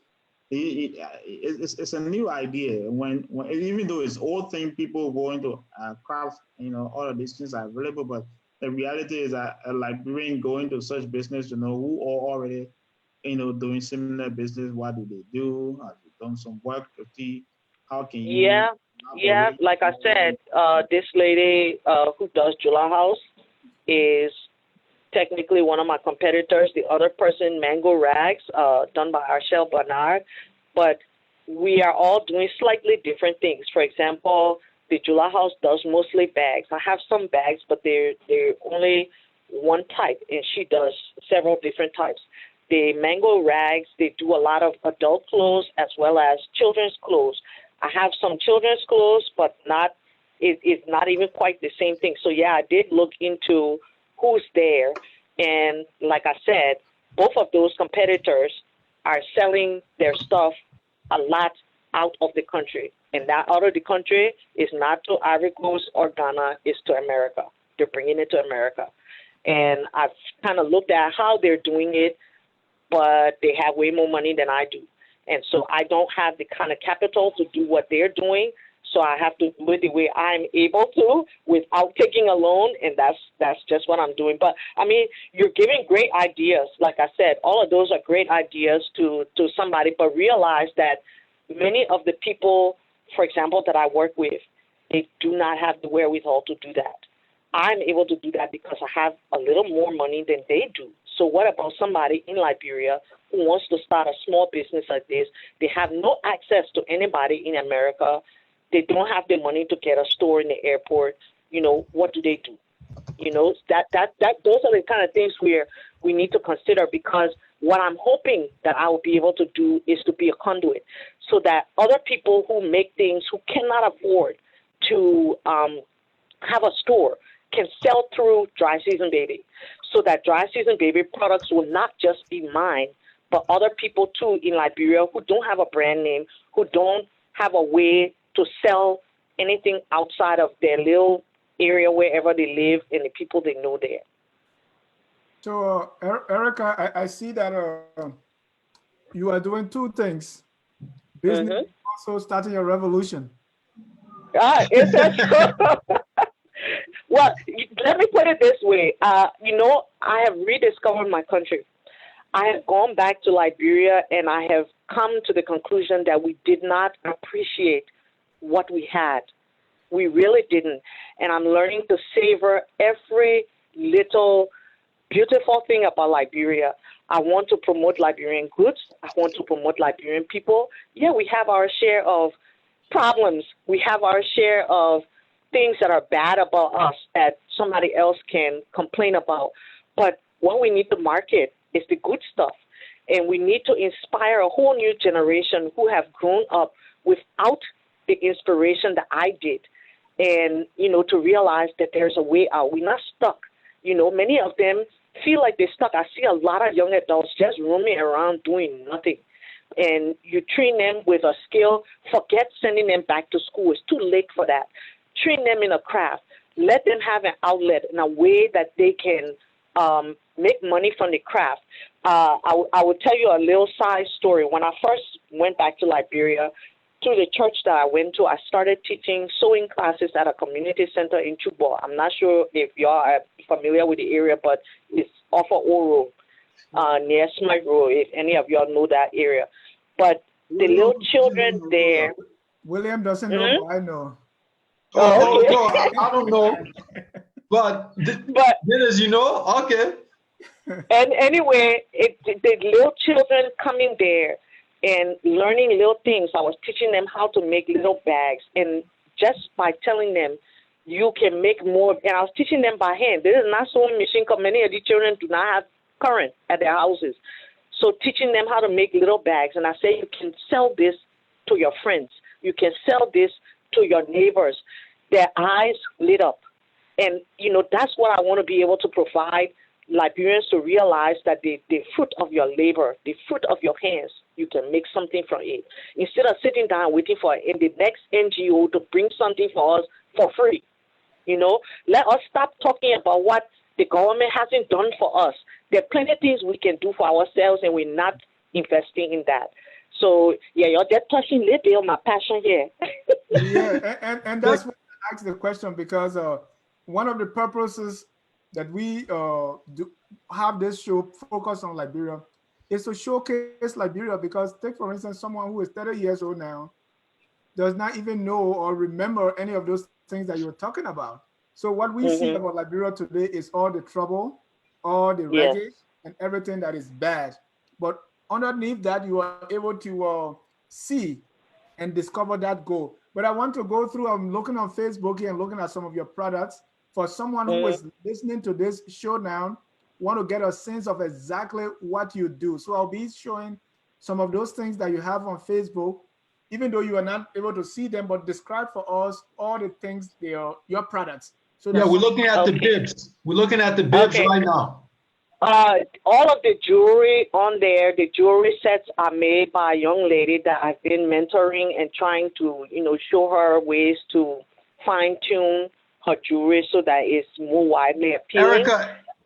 it's a new idea. When even though it's old thing, people go into craft, all of these things are available. But the reality is that a Liberian going to such business, who are already, doing similar business. What do they do? Have you done some work to see how can you? Yeah. Like I said, this lady who does Jula House is technically one of my competitors. The other person, Mango Rags, done by Arshel Bernard, but we are all doing slightly different things. For example, the Jula House does mostly bags. I have some bags, but they're only one type, and she does several different types. The Mango Rags, they do a lot of adult clothes as well as children's clothes. I have some children's clothes, but it's not even quite the same thing. So yeah, I did look into who's there. And like I said, both of those competitors are selling their stuff a lot out of the country. And that out of the country is not to Ivory Coast or Ghana, it's to America. They're bringing it to America. And I've kind of looked at how they're doing it, but they have way more money than I do. And so I don't have the kind of capital to do what they're doing. So I have to do it the way I'm able to without taking a loan, and that's just what I'm doing. But I mean, you're giving great ideas. Like I said, all of those are great ideas to somebody, but realize that many of the people, for example, that I work with, they do not have the wherewithal to do that. I'm able to do that because I have a little more money than they do. So what about somebody in Liberia who wants to start a small business like this? They have no access to anybody in America. They don't have the money to get a store in the airport. You know, what do they do? You know, that those are the kind of things where we need to consider, because what I'm hoping that I will be able to do is to be a conduit so that other people who make things, who cannot afford to have a store, can sell through Dry Season Baby, so that Dry Season Baby products will not just be mine, but other people too in Liberia who don't have a brand name, who don't have a way to sell anything outside of their little area wherever they live and the people they know there. So, Erica, I see that you are doing two things. Business, also starting a revolution. Is that true? Well, let me put it this way. You know, I have rediscovered my country. I have gone back to Liberia, and I have come to the conclusion that we did not appreciate what we had. We really didn't. And I'm learning to savor every little beautiful thing about Liberia. I want to promote Liberian goods. I want to promote Liberian people. Yeah, we have our share of problems. We have our share of things that are bad about us that somebody else can complain about. But what we need to market is the good stuff. And we need to inspire a whole new generation who have grown up without the inspiration that I did. And, you know, to realize that there's a way out. We're not stuck. You know, many of them feel like they're stuck. I see a lot of young adults just roaming around doing nothing. And you train them with a skill. Forget sending them back to school. It's too late for that. Train them in a craft. Let them have an outlet in a way that they can make money from the craft. I will tell you a little side story. When I first went back to Liberia, through the church that I went to, I started teaching sewing classes at a community center in Chubo. I'm not sure if you are familiar with the area, but it's off of Oro, near Smite Road, if any of y'all know that area. But the little children there. William doesn't know, but I know. Oh, okay. no, I don't know. But Dennis, you know, okay. And anyway, the little children coming there and learning little things. I was teaching them how to make little bags. And just by telling them, you can make more. And I was teaching them by hand. This is not sewing machine because many of the children do not have current at their houses. So teaching them how to make little bags. And I say, you can sell this to your friends. You can sell this to your neighbors. Their eyes lit up. And, you know, that's what I want to be able to provide Liberians to realize, that the fruit of your labor, the fruit of your hands, you can make something from it. Instead of sitting down waiting for the next NGO to bring something for us for free. You know, let us stop talking about what the government hasn't done for us. There are plenty of things we can do for ourselves, and we're not investing in that. So, yeah, you're just touching a little bit on my passion here. Yeah, and that's why I asked the question, because one of the purposes that we do have this show focused on Liberia is to showcase Liberia, because take, for instance, someone who is 30 years old now does not even know or remember any of those things that you're talking about. So what we see about Liberia today is all the trouble, all the reggae, and everything that is bad. But underneath that, you are able to see and discover that goal. But I want to go through, I'm looking on Facebook here and looking at some of your products. For someone who is listening to this show now, want to get a sense of exactly what you do. So I'll be showing some of those things that you have on Facebook, even though you are not able to see them, but describe for us all the things they are, your products. So yeah, we're looking at the bibs. We're looking at the bibs right now. All of the jewelry on there, the jewelry sets are made by a young lady that I've been mentoring and trying to, you know, show her ways to fine tune her jewelry so that it's more widely appealing.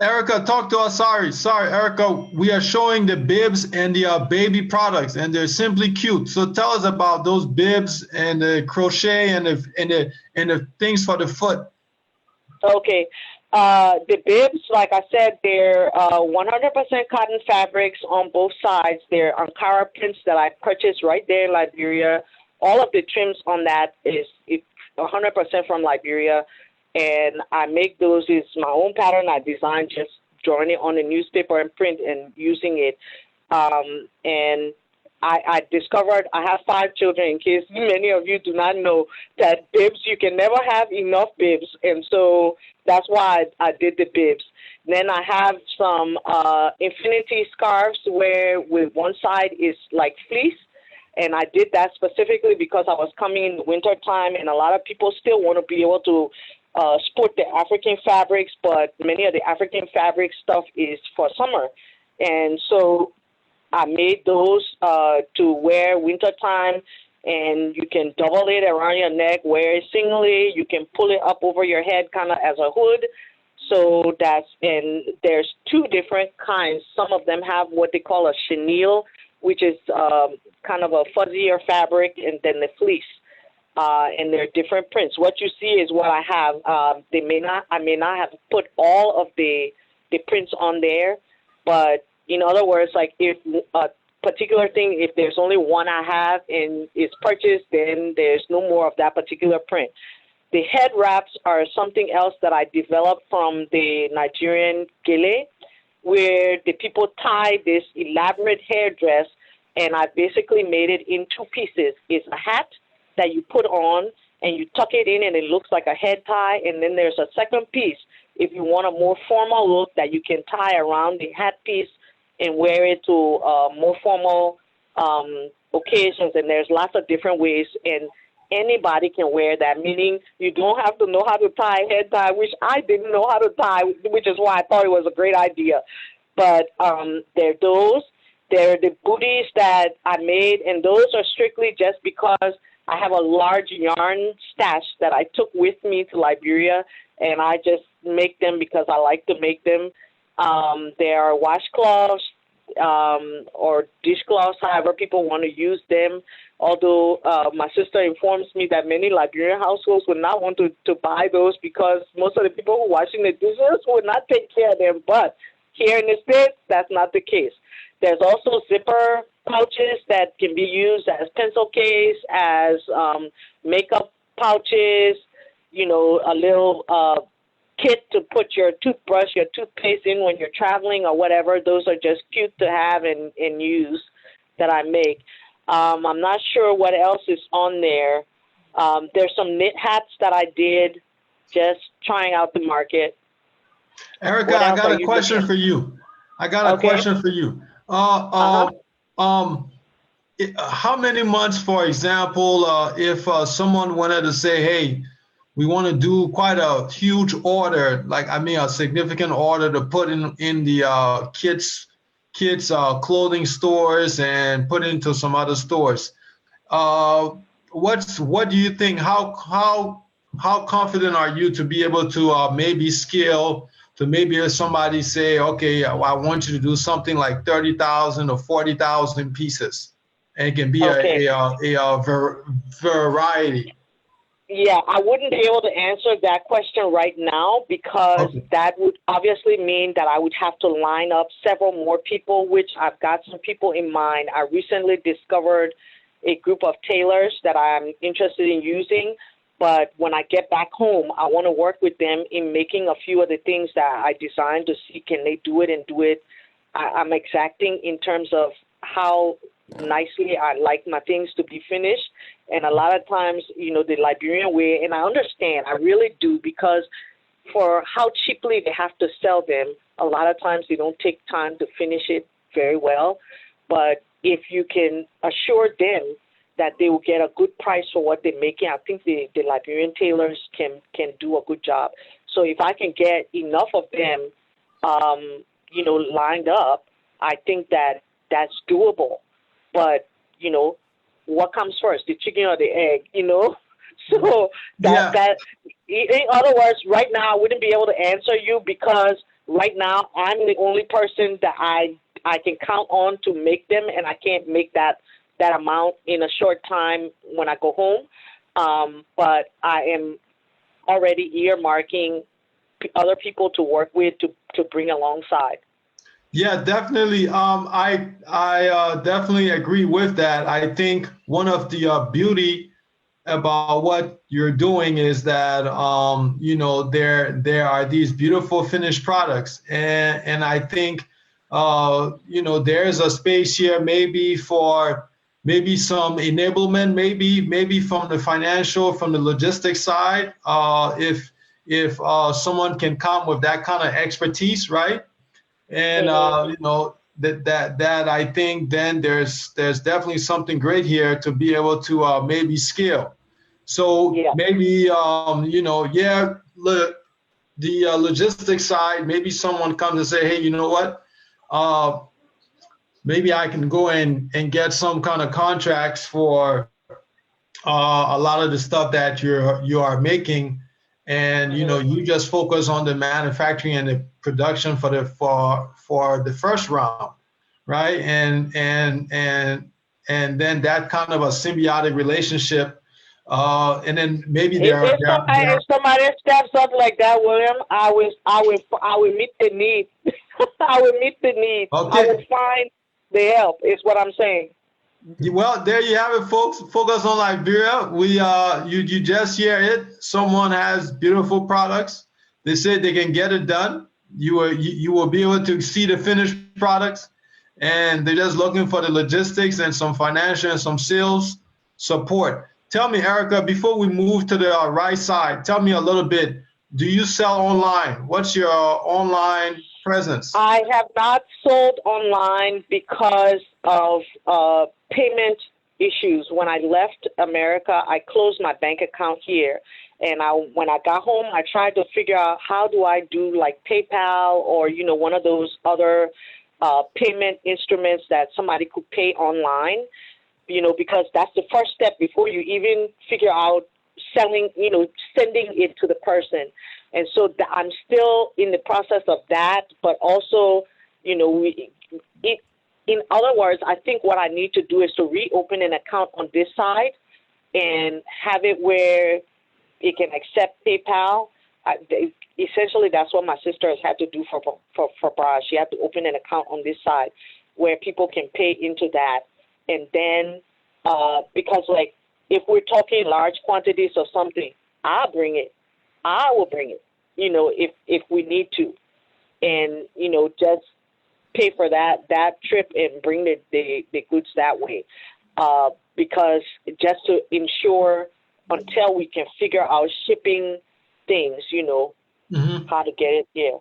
Erica, talk to us. Sorry, Erica. We are showing the bibs and the baby products, and they're simply cute. So tell us about those bibs and the crochet and the things for the foot. Okay. The bibs, like I said, they're 100% cotton fabrics on both sides. They're Ankara prints that I purchased right there in Liberia. All of the trims on that is 100% from Liberia. And I make those, it's my own pattern I designed drawing it on the newspaper and print and using it. And I discovered I have 5 children, in case many of you do not know that bibs, you can never have enough bibs. And so that's why I did the bibs. Then I have some infinity scarves where with one side is like fleece. And I did that specifically because I was coming in the winter time, and a lot of people still want to be able to sport the African fabrics, but many of the African fabric stuff is for summer. And so I made those to wear wintertime, and you can double it around your neck, wear it singly. You can pull it up over your head kind of as a hood. So and there's 2 different kinds. Some of them have what they call a chenille, which is kind of a fuzzier fabric, and then the fleece. And they're different prints. What you see is what I have. I may not have put all of the prints on there, but in other words, like if a particular thing, if there's only one I have and it's purchased, then there's no more of that particular print. The head wraps are something else that I developed from the Nigerian gele, where the people tie this elaborate hairdress, and I basically made it in 2 pieces. It's a hat that you put on and you tuck it in and it looks like a head tie, and then there's a second piece if you want a more formal look that you can tie around the hat piece and wear it to more formal occasions. And there's lots of different ways, and anybody can wear that, meaning you don't have to know how to tie a head tie, which I didn't know how to tie, which is why I thought it was a great idea. But there are those. There are the booties that I made, and those are strictly just because I have a large yarn stash that I took with me to Liberia, and I just make them because I like to make them. There are washcloths or dishcloths, however people want to use them. Although my sister informs me that many Liberian households would not want to buy those because most of the people who are washing the dishes would not take care of them. But here in the States, that's not the case. There's also zipper pouches that can be used as pencil case, as makeup pouches, you know, a little kit to put your toothbrush, your toothpaste in when you're traveling or whatever. Those are just cute to have and use that I make. I'm not sure what else is on there. There's some knit hats that I did, just trying out the market. Erica, I got a question for you. How many months, for example, if someone wanted to say, hey, we want to do quite a huge order, a significant order to put in the kids clothing stores and put into some other stores. What do you think? How confident are you to be able to maybe scale to maybe if somebody say, okay, I want you to do something like 30,000 or 40,000 pieces, and it can be a variety? Yeah, I wouldn't be able to answer that question right now because that would obviously mean that I would have to line up several more people, which I've got some people in mind. I recently discovered a group of tailors that I'm interested in using, but when I get back home, I want to work with them in making a few of the things that I designed to see can they do it and do it. I'm exacting in terms of how nicely I like my things to be finished. And a lot of times, you know, the Liberian way, and I understand, I really do, because for how cheaply they have to sell them, a lot of times they don't take time to finish it very well. But if you can assure them that they will get a good price for what they're making, I think the Liberian tailors can do a good job. So if I can get enough of them, you know, lined up, I think that that's doable. But, you know, what comes first, the chicken or the egg, you know? So that in other words, right now I wouldn't be able to answer you because right now I'm the only person that I can count on to make them, and I can't make that amount in a short time when I go home. But I am already earmarking other people to work with to bring alongside. Yeah, definitely. I definitely agree with that. I think one of the beauty about what you're doing is that you know, there are these beautiful finished products, and I think you know, there's a space here maybe for maybe some enablement, maybe from the financial, from the logistics side, if someone can come with that kind of expertise, right? And you know, that I think then there's definitely something great here to be able to maybe scale. So Yeah. maybe you know, yeah, look, the logistics side, maybe someone comes and say, hey, you know what, maybe I can go in and get some kind of contracts for a lot of the stuff that you are making, and you know, you just focus on the manufacturing and the production for the first round, right? And then that kind of a symbiotic relationship, and then maybe If somebody steps up like that, William, I will meet the need. I will meet the need. I will okay. find the help. Is what I'm saying. Well, there you have it, folks. Focus on Liberia. We you just hear it. Someone has beautiful products. They said they can get it done. You will be able to see the finished products, and they're just looking for the logistics and some financial and some sales support. Tell me, Erica, before we move to the right side, tell me a little bit. Do you sell online? What's your online presence? I have not sold online because of payment issues. When I left America, I closed my bank account here. And when I got home, I tried to figure out how do I do like PayPal or, you know, one of those other payment instruments that somebody could pay online, you know, because that's the first step before you even figure out selling, you know, sending it to the person. And so I'm still in the process of that, but also, you know, in other words, I think what I need to do is to reopen an account on this side and have it where it can accept PayPal. Essentially, that's what my sister has had to do for Brad. She had to open an account on this side where people can pay into that. And then, because like, if we're talking large quantities or something, I'll bring it. I will bring it, you know, if we need to. And, you know, just pay for that trip and bring the goods that way. Because just to ensure until we can figure out shipping things, you know, how to get it there.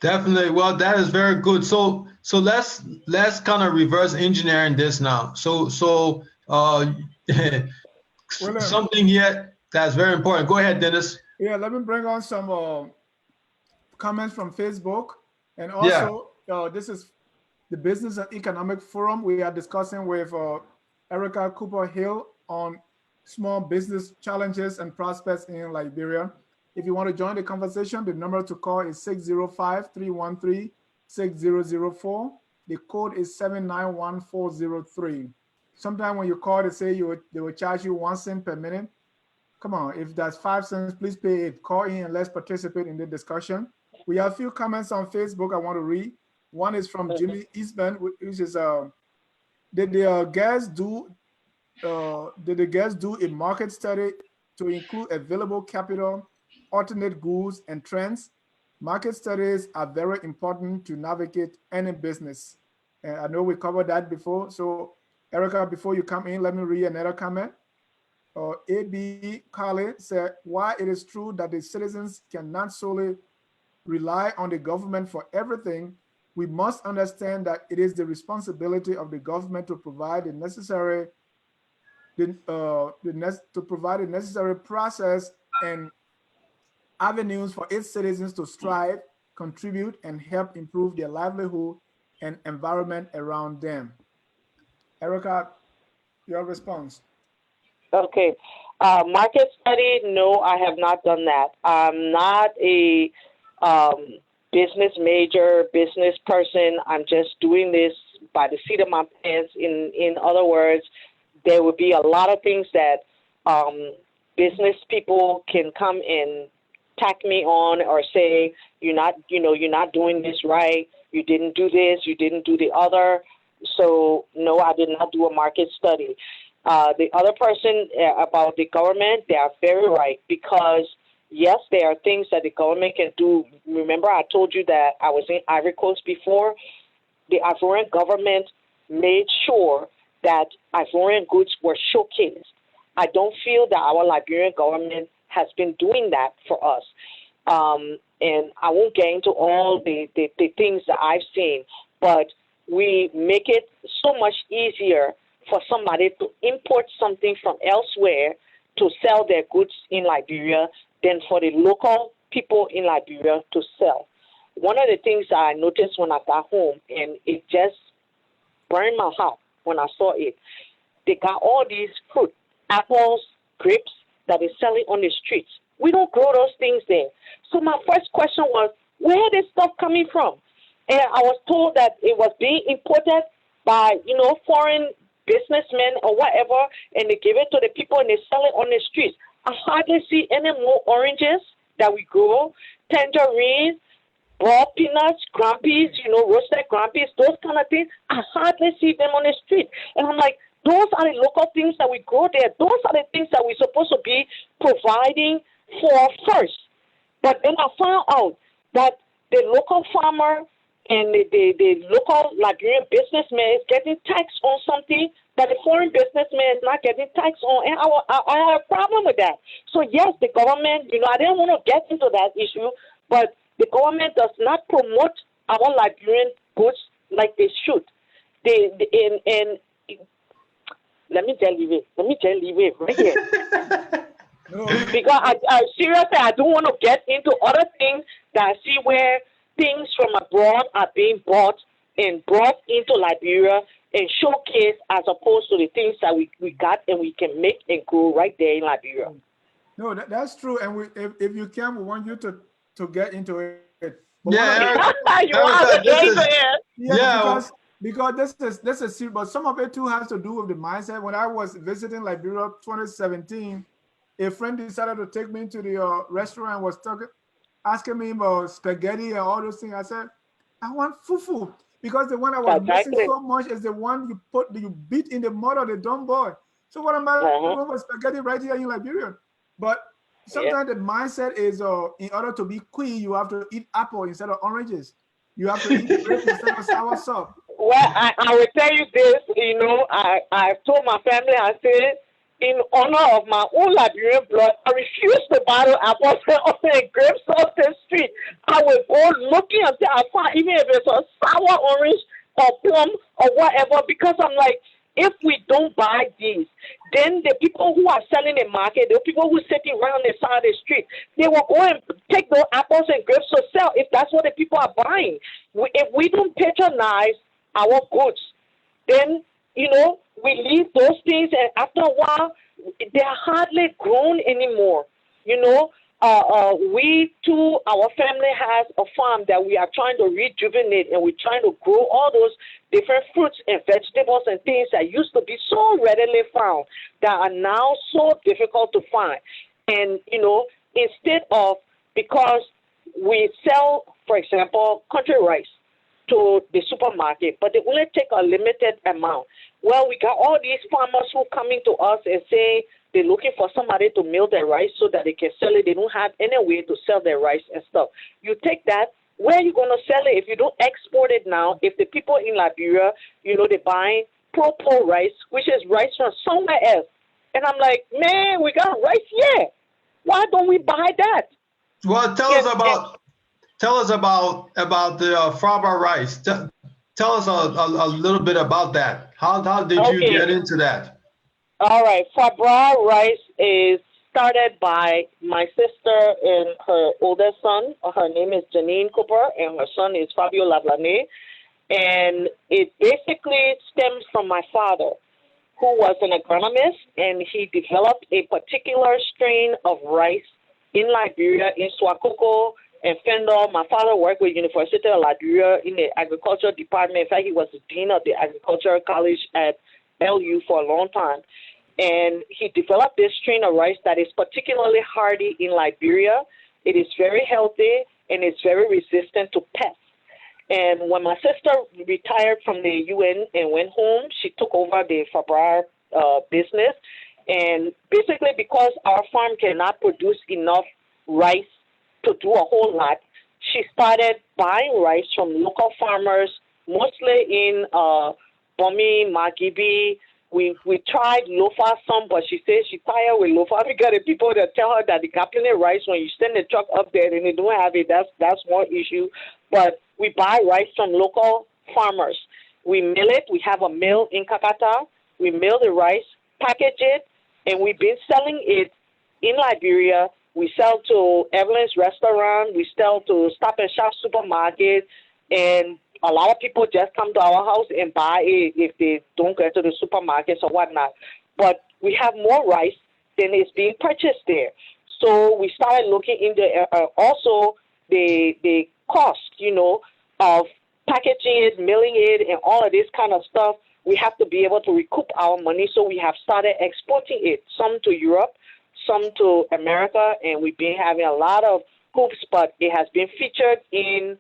Definitely. Well, that is very good. So let's kind of reverse engineering this now. So William, something here that's very important. Go ahead, Dennis. yeah, let me bring on some comments from Facebook. And Yeah. also, this is the Business and Economic Forum. We are discussing with Erica Cooper Hill on small business challenges and prospects in Liberia. If you want to join the conversation, the number to call is 605-313-6004. The code is 791403. Sometimes when you call, they say they will charge you 1 cent per minute. Come on, if that's 5 cents, please pay it. Call in and let's participate in the discussion. We have a few comments on Facebook I want to read. One is from Jimmy Eastman, which is, did the guests do a market study to include available capital, alternate goods, and trends? Market studies are very important to navigate any business. And I know we covered that before. So, Erica, before you come in, let me read another comment. A.B. Carley said, while it is true that the citizens cannot solely rely on the government for everything, we must understand that it is the responsibility of the government to provide the necessary process and avenues for its citizens to strive, contribute, and help improve their livelihood and environment around them. Erica, your response. Okay. Market study, no, I have not done that. I'm not a business major, business person. I'm just doing this by the seat of my pants. In other words, there would be a lot of things that business people can come and tack me on or say, you're not doing this right. You didn't do this. You didn't do the other. So no, I did not do a market study. The other person about the government, they are very right, because yes, there are things that the government can do. Remember, I told you that I was in Ivory Coast before. The Ivorian government made sure that Ivorian goods were showcased. I don't feel that our Liberian government has been doing that for us. And I won't get into all the things that I've seen, but we make it so much easier for somebody to import something from elsewhere to sell their goods in Liberia than for the local people in Liberia to sell. One of the things that I noticed when I got home, and it just burned my heart when I saw it, they got all these fruit, apples, grapes, that is selling on the streets. We don't grow those things there. So my first question was, where is this stuff coming from? And I was told that it was being imported by, foreign businessmen or whatever, and they give it to the people and they sell it on the streets. I hardly see any more oranges that we grow, tangerines, raw peanuts, grumpies, roasted grumpies, those kind of things. I hardly see them on the street. And I'm like, those are the local things that we grow there. Those are the things that we're supposed to be providing for first. But then I found out that the local farmer and the local Liberian businessman is getting taxed on something that the foreign businessman is not getting taxed on. And I have a problem with that. So yes, the government, I didn't want to get into that issue, but the government does not promote our Liberian goods like they should. Let me tell you it right here. Because I seriously, I don't want to get into other things that I see where things from abroad are being bought and brought into Liberia and showcased, as opposed to the things that we got and we can make and grow right there in Liberia. No, that's true. And if you can, we want you to get into it. But Yeah, you want to get into it? Yeah, because this is serious, but some of it too has to do with the mindset. When I was visiting Liberia 2017, a friend decided to take me to the restaurant and was asking me about spaghetti and all those things. I said, I want fufu, because the one I was missing so much is the one you beat in the mud of the dumb boy. So what am I doing with spaghetti right here in Liberia? But sometimes the mindset is in order to be quick, you have to eat apple instead of oranges. You have to eat grapes instead of sour sop. Well, I will tell you this, I told my family, I said, in honor of my own Liberian blood, I refuse to battle apples and grapes off the street. I will go looking until I find, even if it's a sour orange or plum or whatever, because I'm like, if we don't buy these, then the people who are selling the market, the people who are sitting around the side of the street, they will go and take those apples and grapes to sell if that's what the people are buying. If we don't patronize our goods, then, we leave those things, and after a while, they're hardly grown anymore. We too, our family has a farm that we are trying to rejuvenate, and we're trying to grow all those different fruits and vegetables and things that used to be so readily found that are now so difficult to find. And, instead of, because we sell, for example, country rice to the supermarket, but they only take a limited amount. Well, we got all these farmers who coming to us and say they're looking for somebody to mill their rice so that they can sell it. They don't have any way to sell their rice and stuff. You take that, where are you going to sell it if you don't export it now? If the people in Liberia, they buy pro rice, which is rice from somewhere else. And I'm like, man, we got rice here. Why don't we buy that? Well, tell us about the faba rice. Tell us a little bit about that. How did you get into that? All right. Faba rice is started by my sister and her oldest son. Her name is Janine Cooper, and her son is Fabio Lablane. And it basically stems from my father, who was an agronomist, and he developed a particular strain of rice in Liberia, in Swakoko and Fendor. My father worked with University of Liberia in the agriculture department. In fact, he was the dean of the agricultural college at LU for a long time. And he developed this strain of rice that is particularly hardy in Liberia. It is very healthy, and it's very resistant to pests. And when my sister retired from the UN and went home, she took over the Fabra business. And basically, because our farm cannot produce enough rice to do a whole lot, she started buying rice from local farmers, mostly in Bomi, Magibi. We tried Lofa some, but she says she's tired with Lofa because the people that tell her that the Captain rice, when you send the truck up there and they don't have it, that's one issue. But we buy rice from local farmers. We mill it. We have a mill in Kakata. We mill the rice, package it, and we've been selling it in Liberia. We sell to Evelyn's restaurant. We sell to Stop and Shop supermarket, and a lot of people just come to our house and buy it if they don't go to the supermarkets or whatnot. But we have more rice than is being purchased there. So we started looking into also the cost, of packaging it, milling it, and all of this kind of stuff. We have to be able to recoup our money. So we have started exporting it, some to Europe, some to America, and we've been having a lot of hoops, but it has been featured in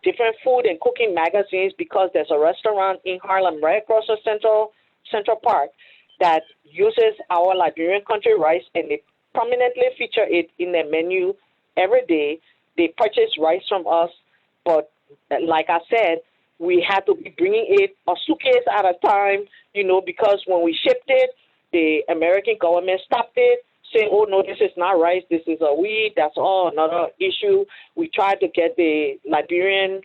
different food and cooking magazines because there's a restaurant in Harlem right across the Central Park that uses our Liberian country rice, and they prominently feature it in their menu every day. They purchase rice from us, but like I said, we had to be bringing it a suitcase at a time, because when we shipped it, the American government stopped it, saying, oh, no, this is not rice, this is a weed, that's all another issue. We tried to get the Liberian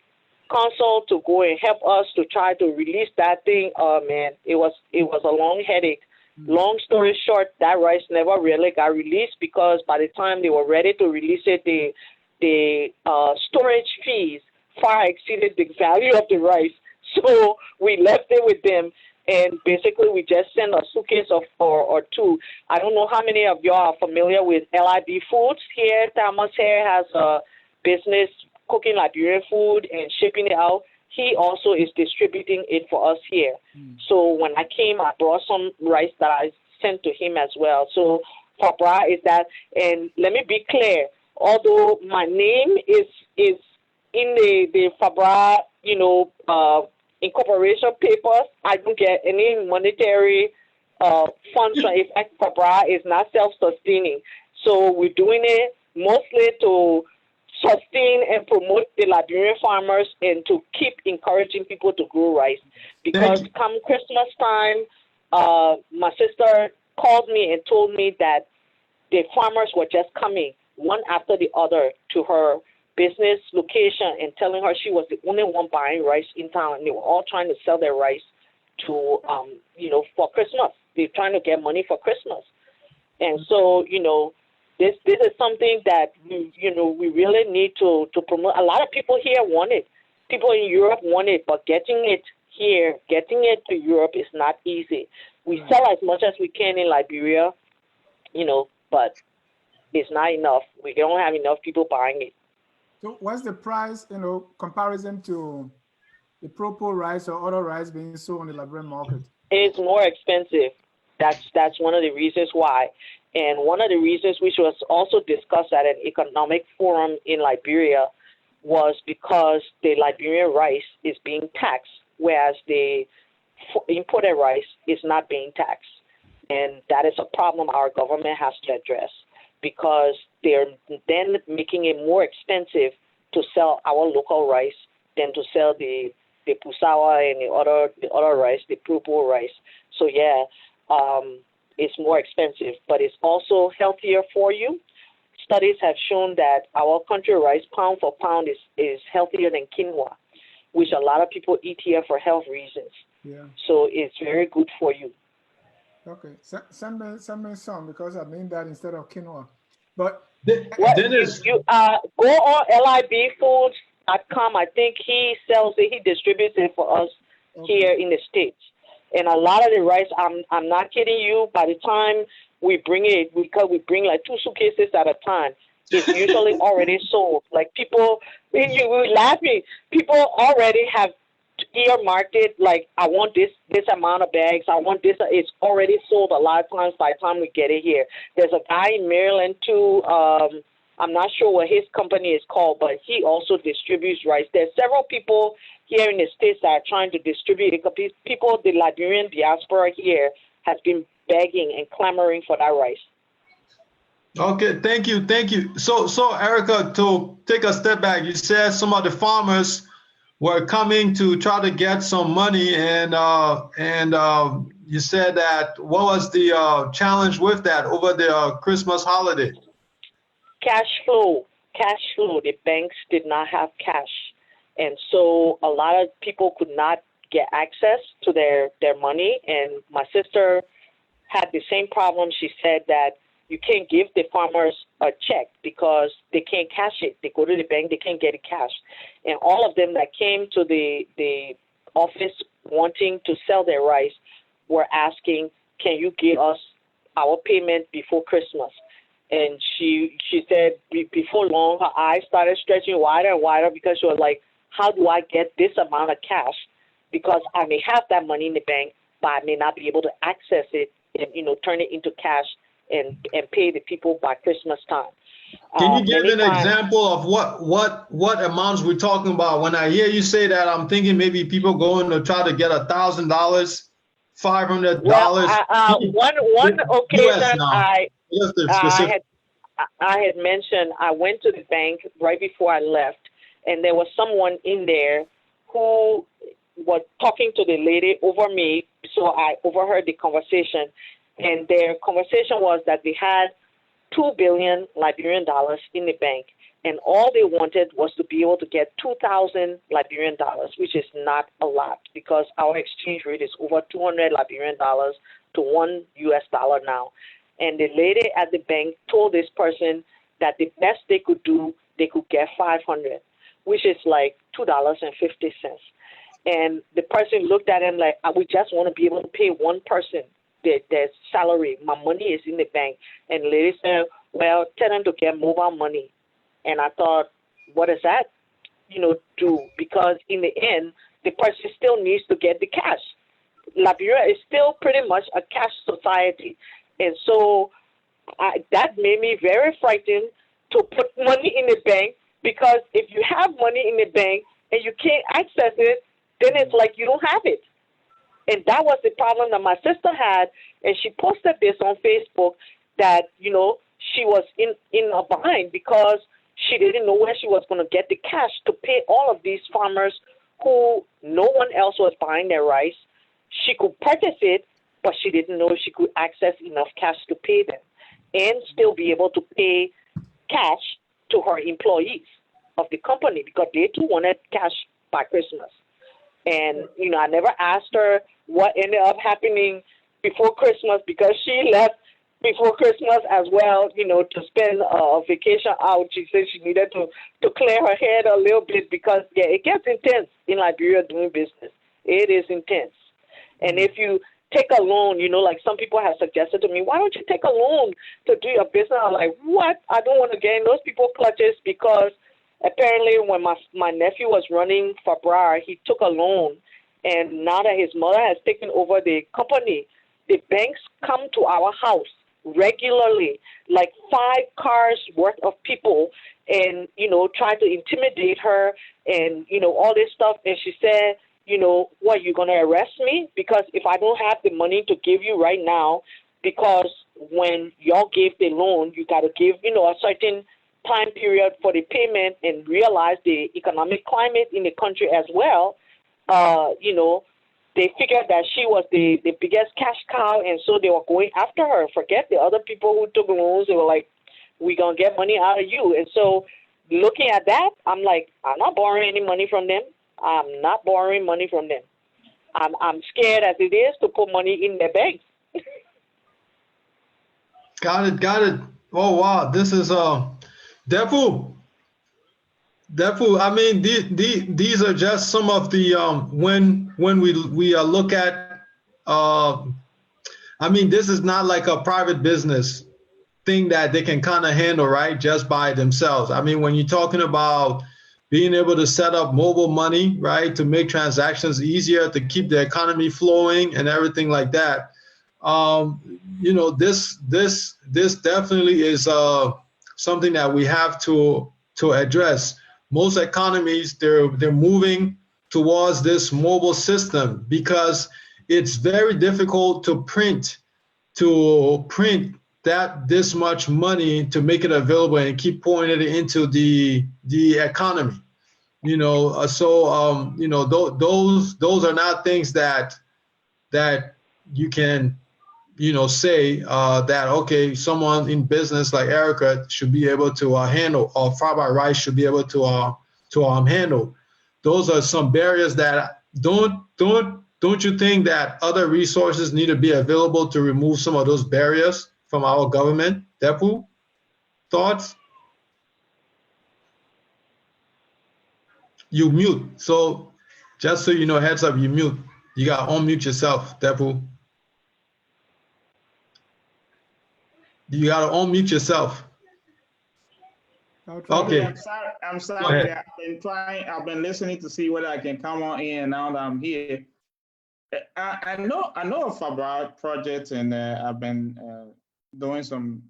consul to go and help us to try to release that thing. Oh, man, it was a long headache. Long story short, that rice never really got released because by the time they were ready to release it, the storage fees far exceeded the value of the rice. So we left it with them. And basically, we just send a suitcase or two. I don't know how many of y'all are familiar with LIB Foods here. Thomas here has a business cooking Liberian food and shipping it out. He also is distributing it for us here. So when I came, I brought some rice that I sent to him as well. So Fabra is that. And let me be clear, although my name is in the Fabra, incorporation papers, I don't get any monetary funds. In fact, Fabra is not self-sustaining. So we're doing it mostly to sustain and promote the Liberian farmers and to keep encouraging people to grow rice. Because come Christmas time, my sister called me and told me that the farmers were just coming one after the other to her business location and telling her she was the only one buying rice in town, and they were all trying to sell their rice to, for Christmas. They're trying to get money for Christmas. And so, this is something that, we really need to promote. A lot of people here want it. People in Europe want it, but getting it here, getting it to Europe is not easy. We sell as much as we can in Liberia, but it's not enough. We don't have enough people buying it. So what's the price, comparison to the Propo rice or other rice being sold on the Liberian market? It's more expensive. That's one of the reasons why. And one of the reasons which was also discussed at an economic forum in Liberia was because the Liberian rice is being taxed, whereas the imported rice is not being taxed. And that is a problem our government has to address, because they're then making it more expensive to sell our local rice than to sell the Pusawa and the other rice, the Prupo rice. So it's more expensive, but it's also healthier for you. Studies have shown that our country rice pound for pound is healthier than quinoa, which a lot of people eat here for health reasons. Yeah. So it's very good for you. Okay, send me some, because I mean that instead of quinoa. But Dennis, you go on libfoods.com. I think he sells it. He distributes it for us here in the States. And a lot of the rice, I'm not kidding you. By the time we bring it, because we bring like 2 suitcases at a time, it's usually already sold. Like people, you will laugh me. People already have earmarked it. Like, I want this amount of bags. I want this. It's already sold a lot of times by the time we get it here. There's a guy in Maryland too. I'm not sure what his company is called, but he also distributes rice. There's several people here in the States that are trying to distribute it. People, the Liberian diaspora here, has been begging and clamoring for that rice. Okay, thank you, thank you. So Erica, to take a step back, you said some of the farmers were coming to try to get some money, and you said that what was the challenge with that over the Christmas holiday? Cash flow. The banks did not have cash, and so a lot of people could not get access to their money. And my sister had the same problem. She said that you can't give the farmers a check because they can't cash it. They go to the bank, they can't get it cash. And all of them that came to the office wanting to sell their rice were asking, can you give us our payment before Christmas? And she said before long, her eyes started stretching wider and wider because she was like, how do I get this amount of cash? Because I may have that money in the bank, but I may not be able to access it and, turn it into cash and pay the people by Christmas time. Can you give an example of what amounts we're talking about? When I hear you say that, I'm thinking maybe people going to try to get $1,000, $500. Well, one occasion I had mentioned I went to the bank right before I left, and there was someone in there who was talking to the lady over me, so I overheard the conversation. And their conversation was that they had 2 billion Liberian dollars in the bank, and all they wanted was to be able to get 2,000 Liberian dollars, which is not a lot because our exchange rate is over 200 Liberian dollars to $1 now. And the lady at the bank told this person that the best they could do, they could get 500, which is like $2.50. And the person looked at him like, we just want to be able to pay one person their salary. My money is in the bank. And the lady said, well, tell them to get mobile money. And I thought, what does that, do? Because in the end, the person still needs to get the cash. Liberia is still pretty much a cash society. And so that made me very frightened to put money in the bank, because if you have money in the bank and you can't access it, then it's like you don't have it. And that was the problem that my sister had. And she posted this on Facebook that, she was in a bind because she didn't know where she was going to get the cash to pay all of these farmers who no one else was buying their rice. She could purchase it, but she didn't know if she could access enough cash to pay them and still be able to pay cash to her employees of the company, because they too wanted cash by Christmas. And, I never asked her what ended up happening before Christmas, because she left before Christmas as well, to spend a vacation out. She said she needed to clear her head a little bit because, it gets intense in Liberia doing business. It is intense. And if you take a loan, like some people have suggested to me, why don't you take a loan to do your business? I'm like, what? I don't want to get in those people's clutches, because apparently when my nephew was running for Brar, he took a loan. And now that his mother has taken over the company, the banks come to our house regularly, like 5 cars worth of people, and, try to intimidate her and, all this stuff. And she said, what, you're going to arrest me? Because if I don't have the money to give you right now, because when y'all gave the loan, you got to give, a certain time period for the payment, and realize the economic climate in the country as well. They figured that she was the biggest cash cow, and so they were going after her. Forget the other people who took loans. They were like, we're going to get money out of you. And so looking at that, I'm like, I'm not borrowing any money from them. I'm not borrowing money from them. I'm scared as it is to put money in their banks. Got it. Oh, wow. This is Defu. I mean, these are just some of the when we look at. I mean, this is not like a private business thing that they can kind of handle, right, just by themselves. I mean, when you're talking about being able to set up mobile money, right, to make transactions easier, to keep the economy flowing and everything like that, this definitely is something that we have to address. Most economies, they're moving towards this mobile system, because it's very difficult to print that this much money to make it available and keep pouring it into the economy. You know, you know, those are not things that you can, you know, say that okay, someone in business like Erica should be able to handle, or Fabai Rice should be able to handle. Those are some barriers that don't you think that other resources need to be available to remove some of those barriers from our government? Depu, thoughts? You mute. So just so you know, heads up, you mute. You got to unmute yourself, Depu. You got to unmute yourself. Okay. I'm Go sorry. ahead. I've been listening to see whether I can come on in now that I'm here. I know of Fabra project, and I've been doing some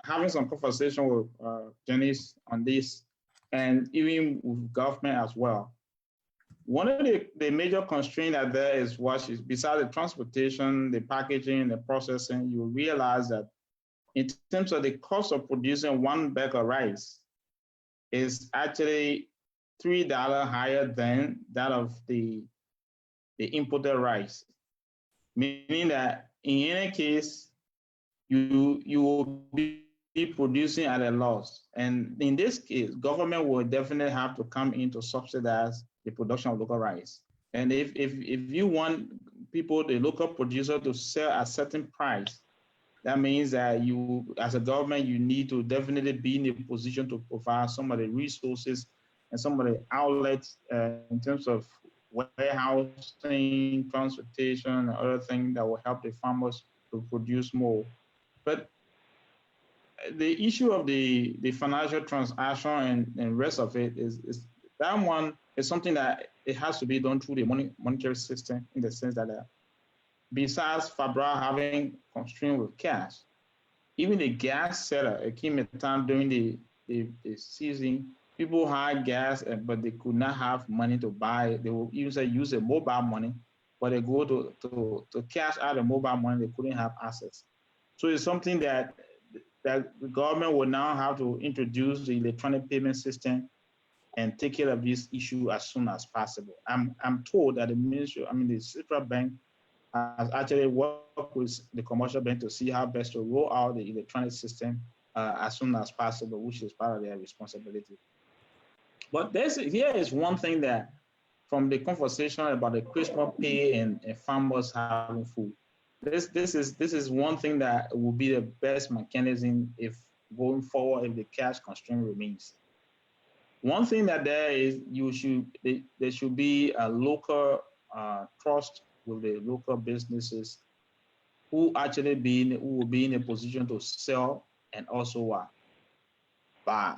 having some conversation with Janice on this, and even with government as well. One of the major constraints that there is besides the transportation, the packaging, the processing, you realize that in terms of the cost of producing one bag of rice is actually $3 higher than that of the imported rice, meaning that in any case, you will be producing at a loss. And in this case, government will definitely have to come in to subsidize the production of local rice. And if you want people, the local producer, to sell at a certain price, that means that you, as a government, you need to definitely be in a position to provide some of the resources and some of the outlets in terms of warehousing, transportation, and other things that will help the farmers to produce more. But the issue of the financial transaction and rest of it is that one is something that it has to be done through the monetary system, in the sense that besides Fabra having constraint with cash, even the gas seller, it came a time during the season, people had gas, but they could not have money to buy it. They will use a mobile money, but they go to cash out the mobile money, they couldn't have access. So it's something that the government will now have to introduce the electronic payment system and take care of this issue as soon as possible. I'm told that the central bank has actually worked with the commercial bank to see how best to roll out the electronic system as soon as possible, which is part of their responsibility. But here is one thing that, from the conversation about the Christmas pay and farmers having food, this is one thing that will be the best mechanism if going forward, if the cash constraint remains. One thing that there should be a local trust with the local businesses who will be in a position to sell and also buy.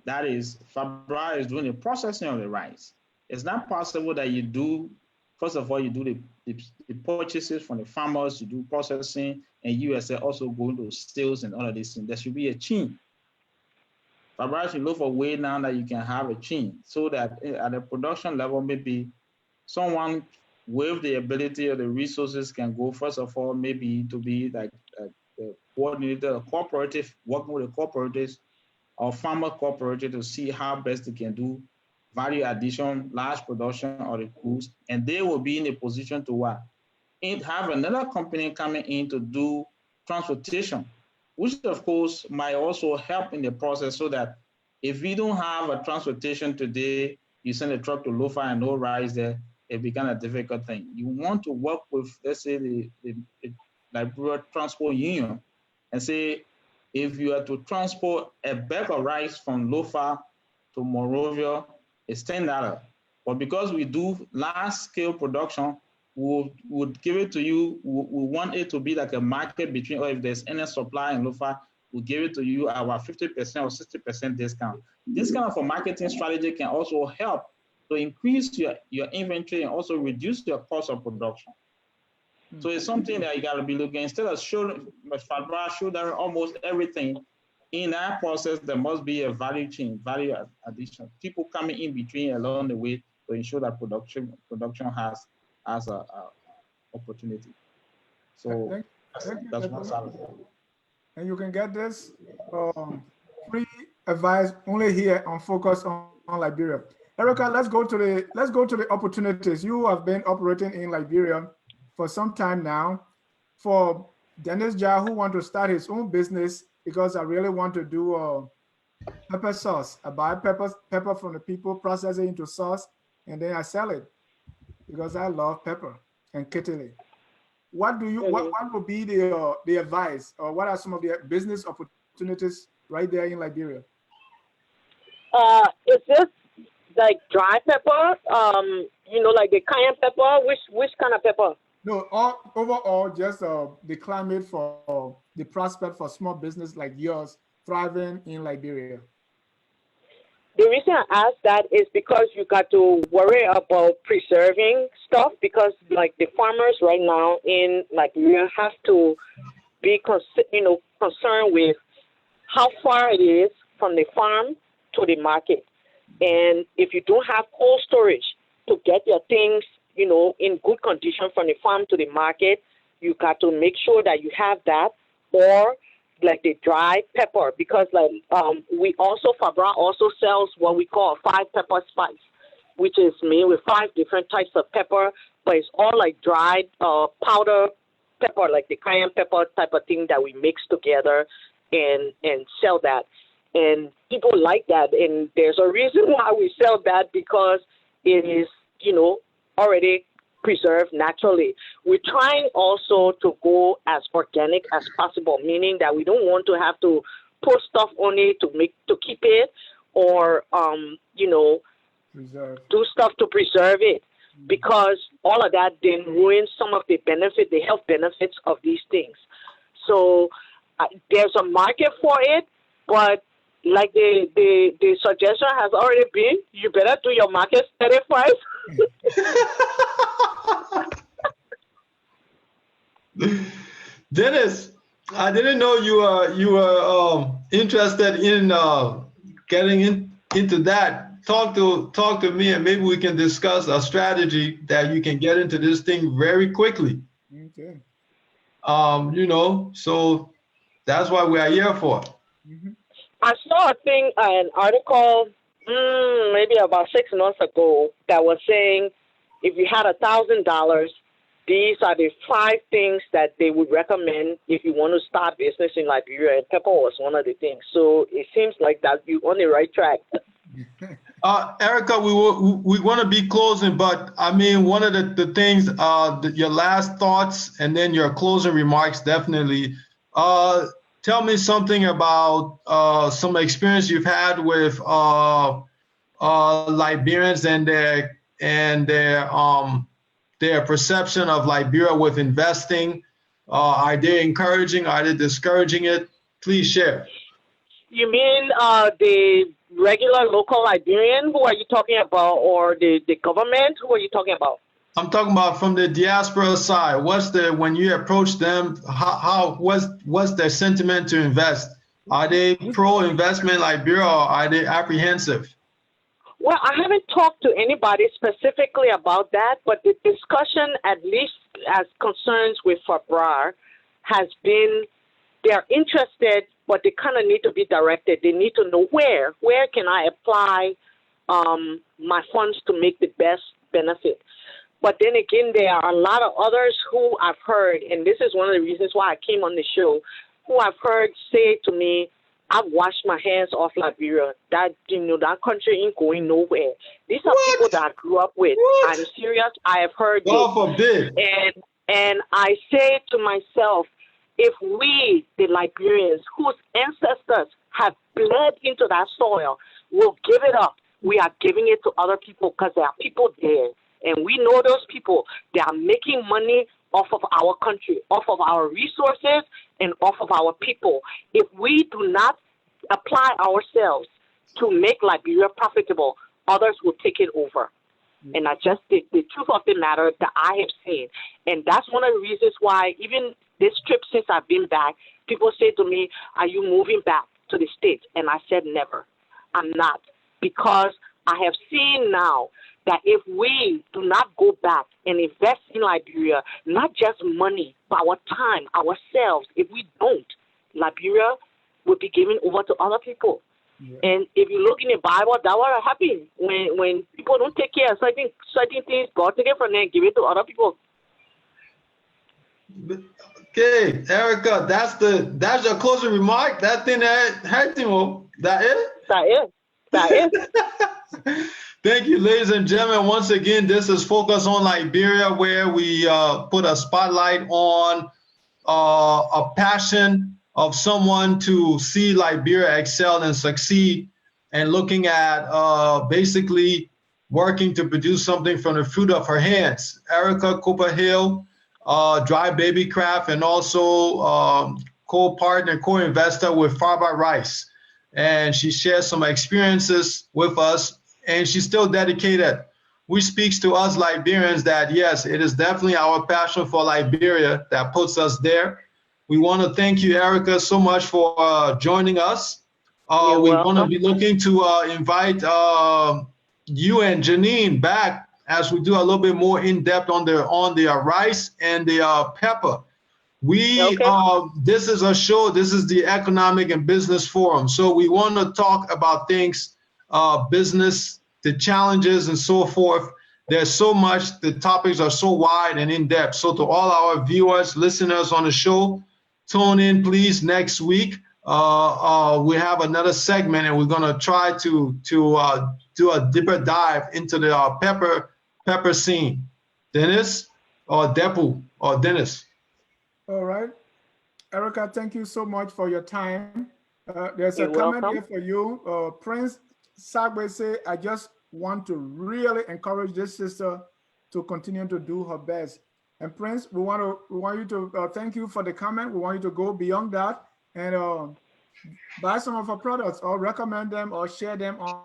That is, Fabra is doing the processing of the rice. It's not possible that you do, first of all, you do the purchases from the farmers, you do processing, and USA also go into sales and all of these things. There should be a chain. Fabra should look for a way now that you can have a chain, so that at the production level, maybe someone with the ability or the resources can go, first of all, maybe to be like the coordinator, a cooperative, working with the cooperatives or farmer cooperative to see how best they can do value addition, large production of the goods, and they will be in a position to have another company coming in to do transportation, which of course might also help in the process, so that if we don't have a transportation today, you send a truck to Lofa and no rice there, it becomes a difficult thing. You want to work with, let's say, the Liberia Transport Union and say, if you are to transport a bag of rice from Lofa to Monrovia, it's $10. But because we do large scale production, we would give it to you. We want it to be like a market between, or if there's any supply in Lofa, we'll give it to you at about 50% or 60% discount. This kind of a marketing strategy can also help to increase your inventory and also reduce your cost of production. So it's something that you got to be looking, instead of showing almost everything. In that process, there must be a value chain, value addition, people coming in between along the way to ensure that production has as a opportunity. So that's one side of it. And you can get this free advice only here on Focus on Liberia. Erica, let's go to the opportunities. You have been operating in Liberia for some time now. For Dennis Jar, who want to start his own business because I really want to do pepper sauce. I buy pepper from the people, process it into sauce, and then I sell it because I love pepper and kettle. What do you what would be the advice, or what are some of the business opportunities right there in Liberia? Is this like dry pepper? Like the cayenne pepper. Which kind of pepper? No, overall, just the climate for the prospect for small business like yours thriving in Liberia. The reason I ask that is because you got to worry about preserving stuff, because like the farmers right now in Liberia have to be concerned with how far it is from the farm to the market. And if you don't have cold storage to get your things, in good condition from the farm to the market, you got to make sure that you have that, or like the dry pepper, because Fabra also sells what we call a 5-pepper spice, which is made with 5 different types of pepper, but it's all like dried powder pepper, like the cayenne pepper type of thing that we mix together and sell that. And people like that, and there's a reason why we sell that, because it is, already preserved naturally. We're trying also to go as organic as possible, meaning that we don't want to have to put stuff on it to keep it, or Preserve. do stuff to preserve it, because all of that then ruins some of the health benefits of these things. So there's a market for it, but like the suggestion has already been, you better do your market study first. Dennis, I didn't know you were interested in getting into that. Talk to me, and maybe we can discuss a strategy that you can get into this thing very quickly. Okay. So that's what we are here for. I saw an article maybe about 6 months ago that was saying if you had $1,000, these are the 5 things that they would recommend if you want to start business in Liberia, and pepper was one of the things. So it seems like that you're on the right track. Erica, we want to be closing, but I mean, one of the things, your last thoughts and then your closing remarks, definitely. Tell me something about some experience you've had with Liberians and their perception of Liberia with investing. Are they encouraging? Are they discouraging it? Please share. You mean the regular local Liberian? Who are you talking about? Or the government? Who are you talking about? I'm talking about from the diaspora side. When you approach them, what's their sentiment to invest? Are they pro-investment Liberia, or are they apprehensive? Well, I haven't talked to anybody specifically about that, but the discussion, at least as concerns with Fabrar, has been they're interested, but they kind of need to be directed. They need to know where can I apply my funds to make the best benefit. But then again, there are a lot of others who I've heard, and this is one of the reasons why I came on the show, who I've heard say to me, I've washed my hands off Liberia. That country ain't going nowhere. These are people that I grew up with. What? I'm serious. I have heard God forbid. And I say to myself, if we, the Liberians, whose ancestors have bled into that soil, will give it up, we are giving it to other people, because there are people there. And we know those people. They are making money off of our country, off of our resources, and off of our people. If we do not apply ourselves to make Liberia profitable, others will take it over. And I just the truth of the matter that I have seen. And that's one of the reasons why even this trip since I've been back, people say to me, are you moving back to the States? And I said, never. I'm not. Because I have seen now that if we do not go back and invest in Liberia, not just money, but our time, ourselves, if we don't, Liberia will be given over to other people. Yeah. And if you look in the Bible, that what happens when people don't take care of certain things, God take it from them and give it to other people. Okay, Erica, that's your closing remark. That thing that hurt him. That it? That is. Thank you, ladies and gentlemen. Once again, this is Focus on Liberia, where we put a spotlight on a passion of someone to see Liberia excel and succeed, and looking at basically working to produce something from the fruit of her hands. Erica Cooper Hill, Dry Baby Craft, and also co-partner, co-investor with Farba Rice. And she shares some experiences with us, and she's still dedicated, which speaks to us Liberians that, yes, it is definitely our passion for Liberia that puts us there. We want to thank you, Erica, so much for joining us. You're we welcome. want to be looking to invite you and Janine back as we do a little bit more in depth on the rice and the pepper. Okay. This is a show. This is the Economic and Business Forum. So we want to talk about things, business, the challenges, and so forth. There's so much. The topics are so wide and in depth. So to all our viewers, listeners on the show, tune in, please, next week. We have another segment, and we're gonna try to do a deeper dive into the pepper scene. Dennis or Depu or Dennis. All right. Erica, thank you so much for your time. There's a You're comment welcome. here for you. Prince Sagwe say, I just want to really encourage this sister to continue to do her best. And Prince, we want you to thank you for the comment. We want you to go beyond that and buy some of our products, or recommend them, or share them on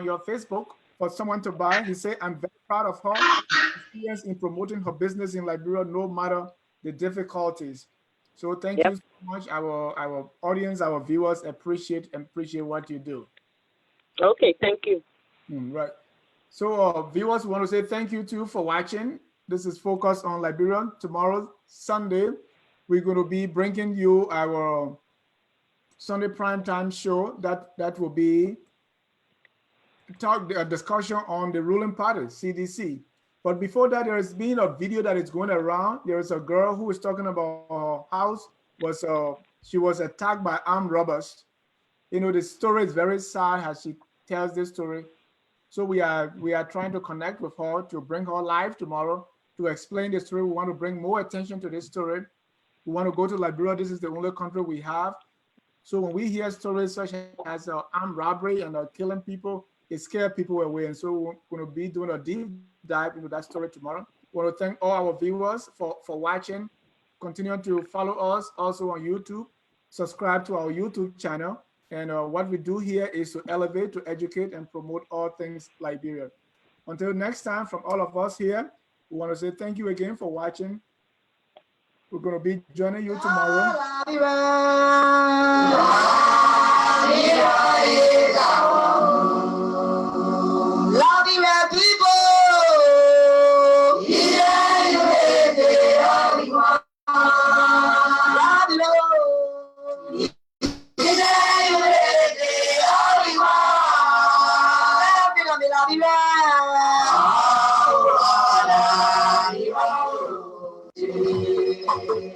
your Facebook for someone to buy. He said, I'm very proud of her experience in promoting her business in Liberia, no matter the difficulties. So thank Yep. you so much. Our audience, our viewers appreciate what you do. Okay, thank you. Right. So viewers, we want to say thank you too for watching. This is Focus on Liberia. Tomorrow, Sunday, we're going to be bringing you our Sunday primetime show that will be a discussion on the ruling party, CDC. But before that, there has been a video that is going around. There is a girl who is talking about her house she was attacked by armed robbers. You know, the story is very sad as she tells this story. So we are trying to connect with her to bring her live tomorrow to explain the story. We want to bring more attention to this story. We want to go to Liberia. This is the only country we have. So when we hear stories such as armed robbery and killing people, it scares people away. And so we're going to be doing a deep dive into that story tomorrow. We want to thank all our viewers for watching. Continue to follow us also on YouTube. Subscribe to our YouTube channel. And what we do here is to elevate, to educate, and promote all things Liberia. Until next time, from all of us here, we want to say thank you again for watching. We're going to be joining you tomorrow. Yeah.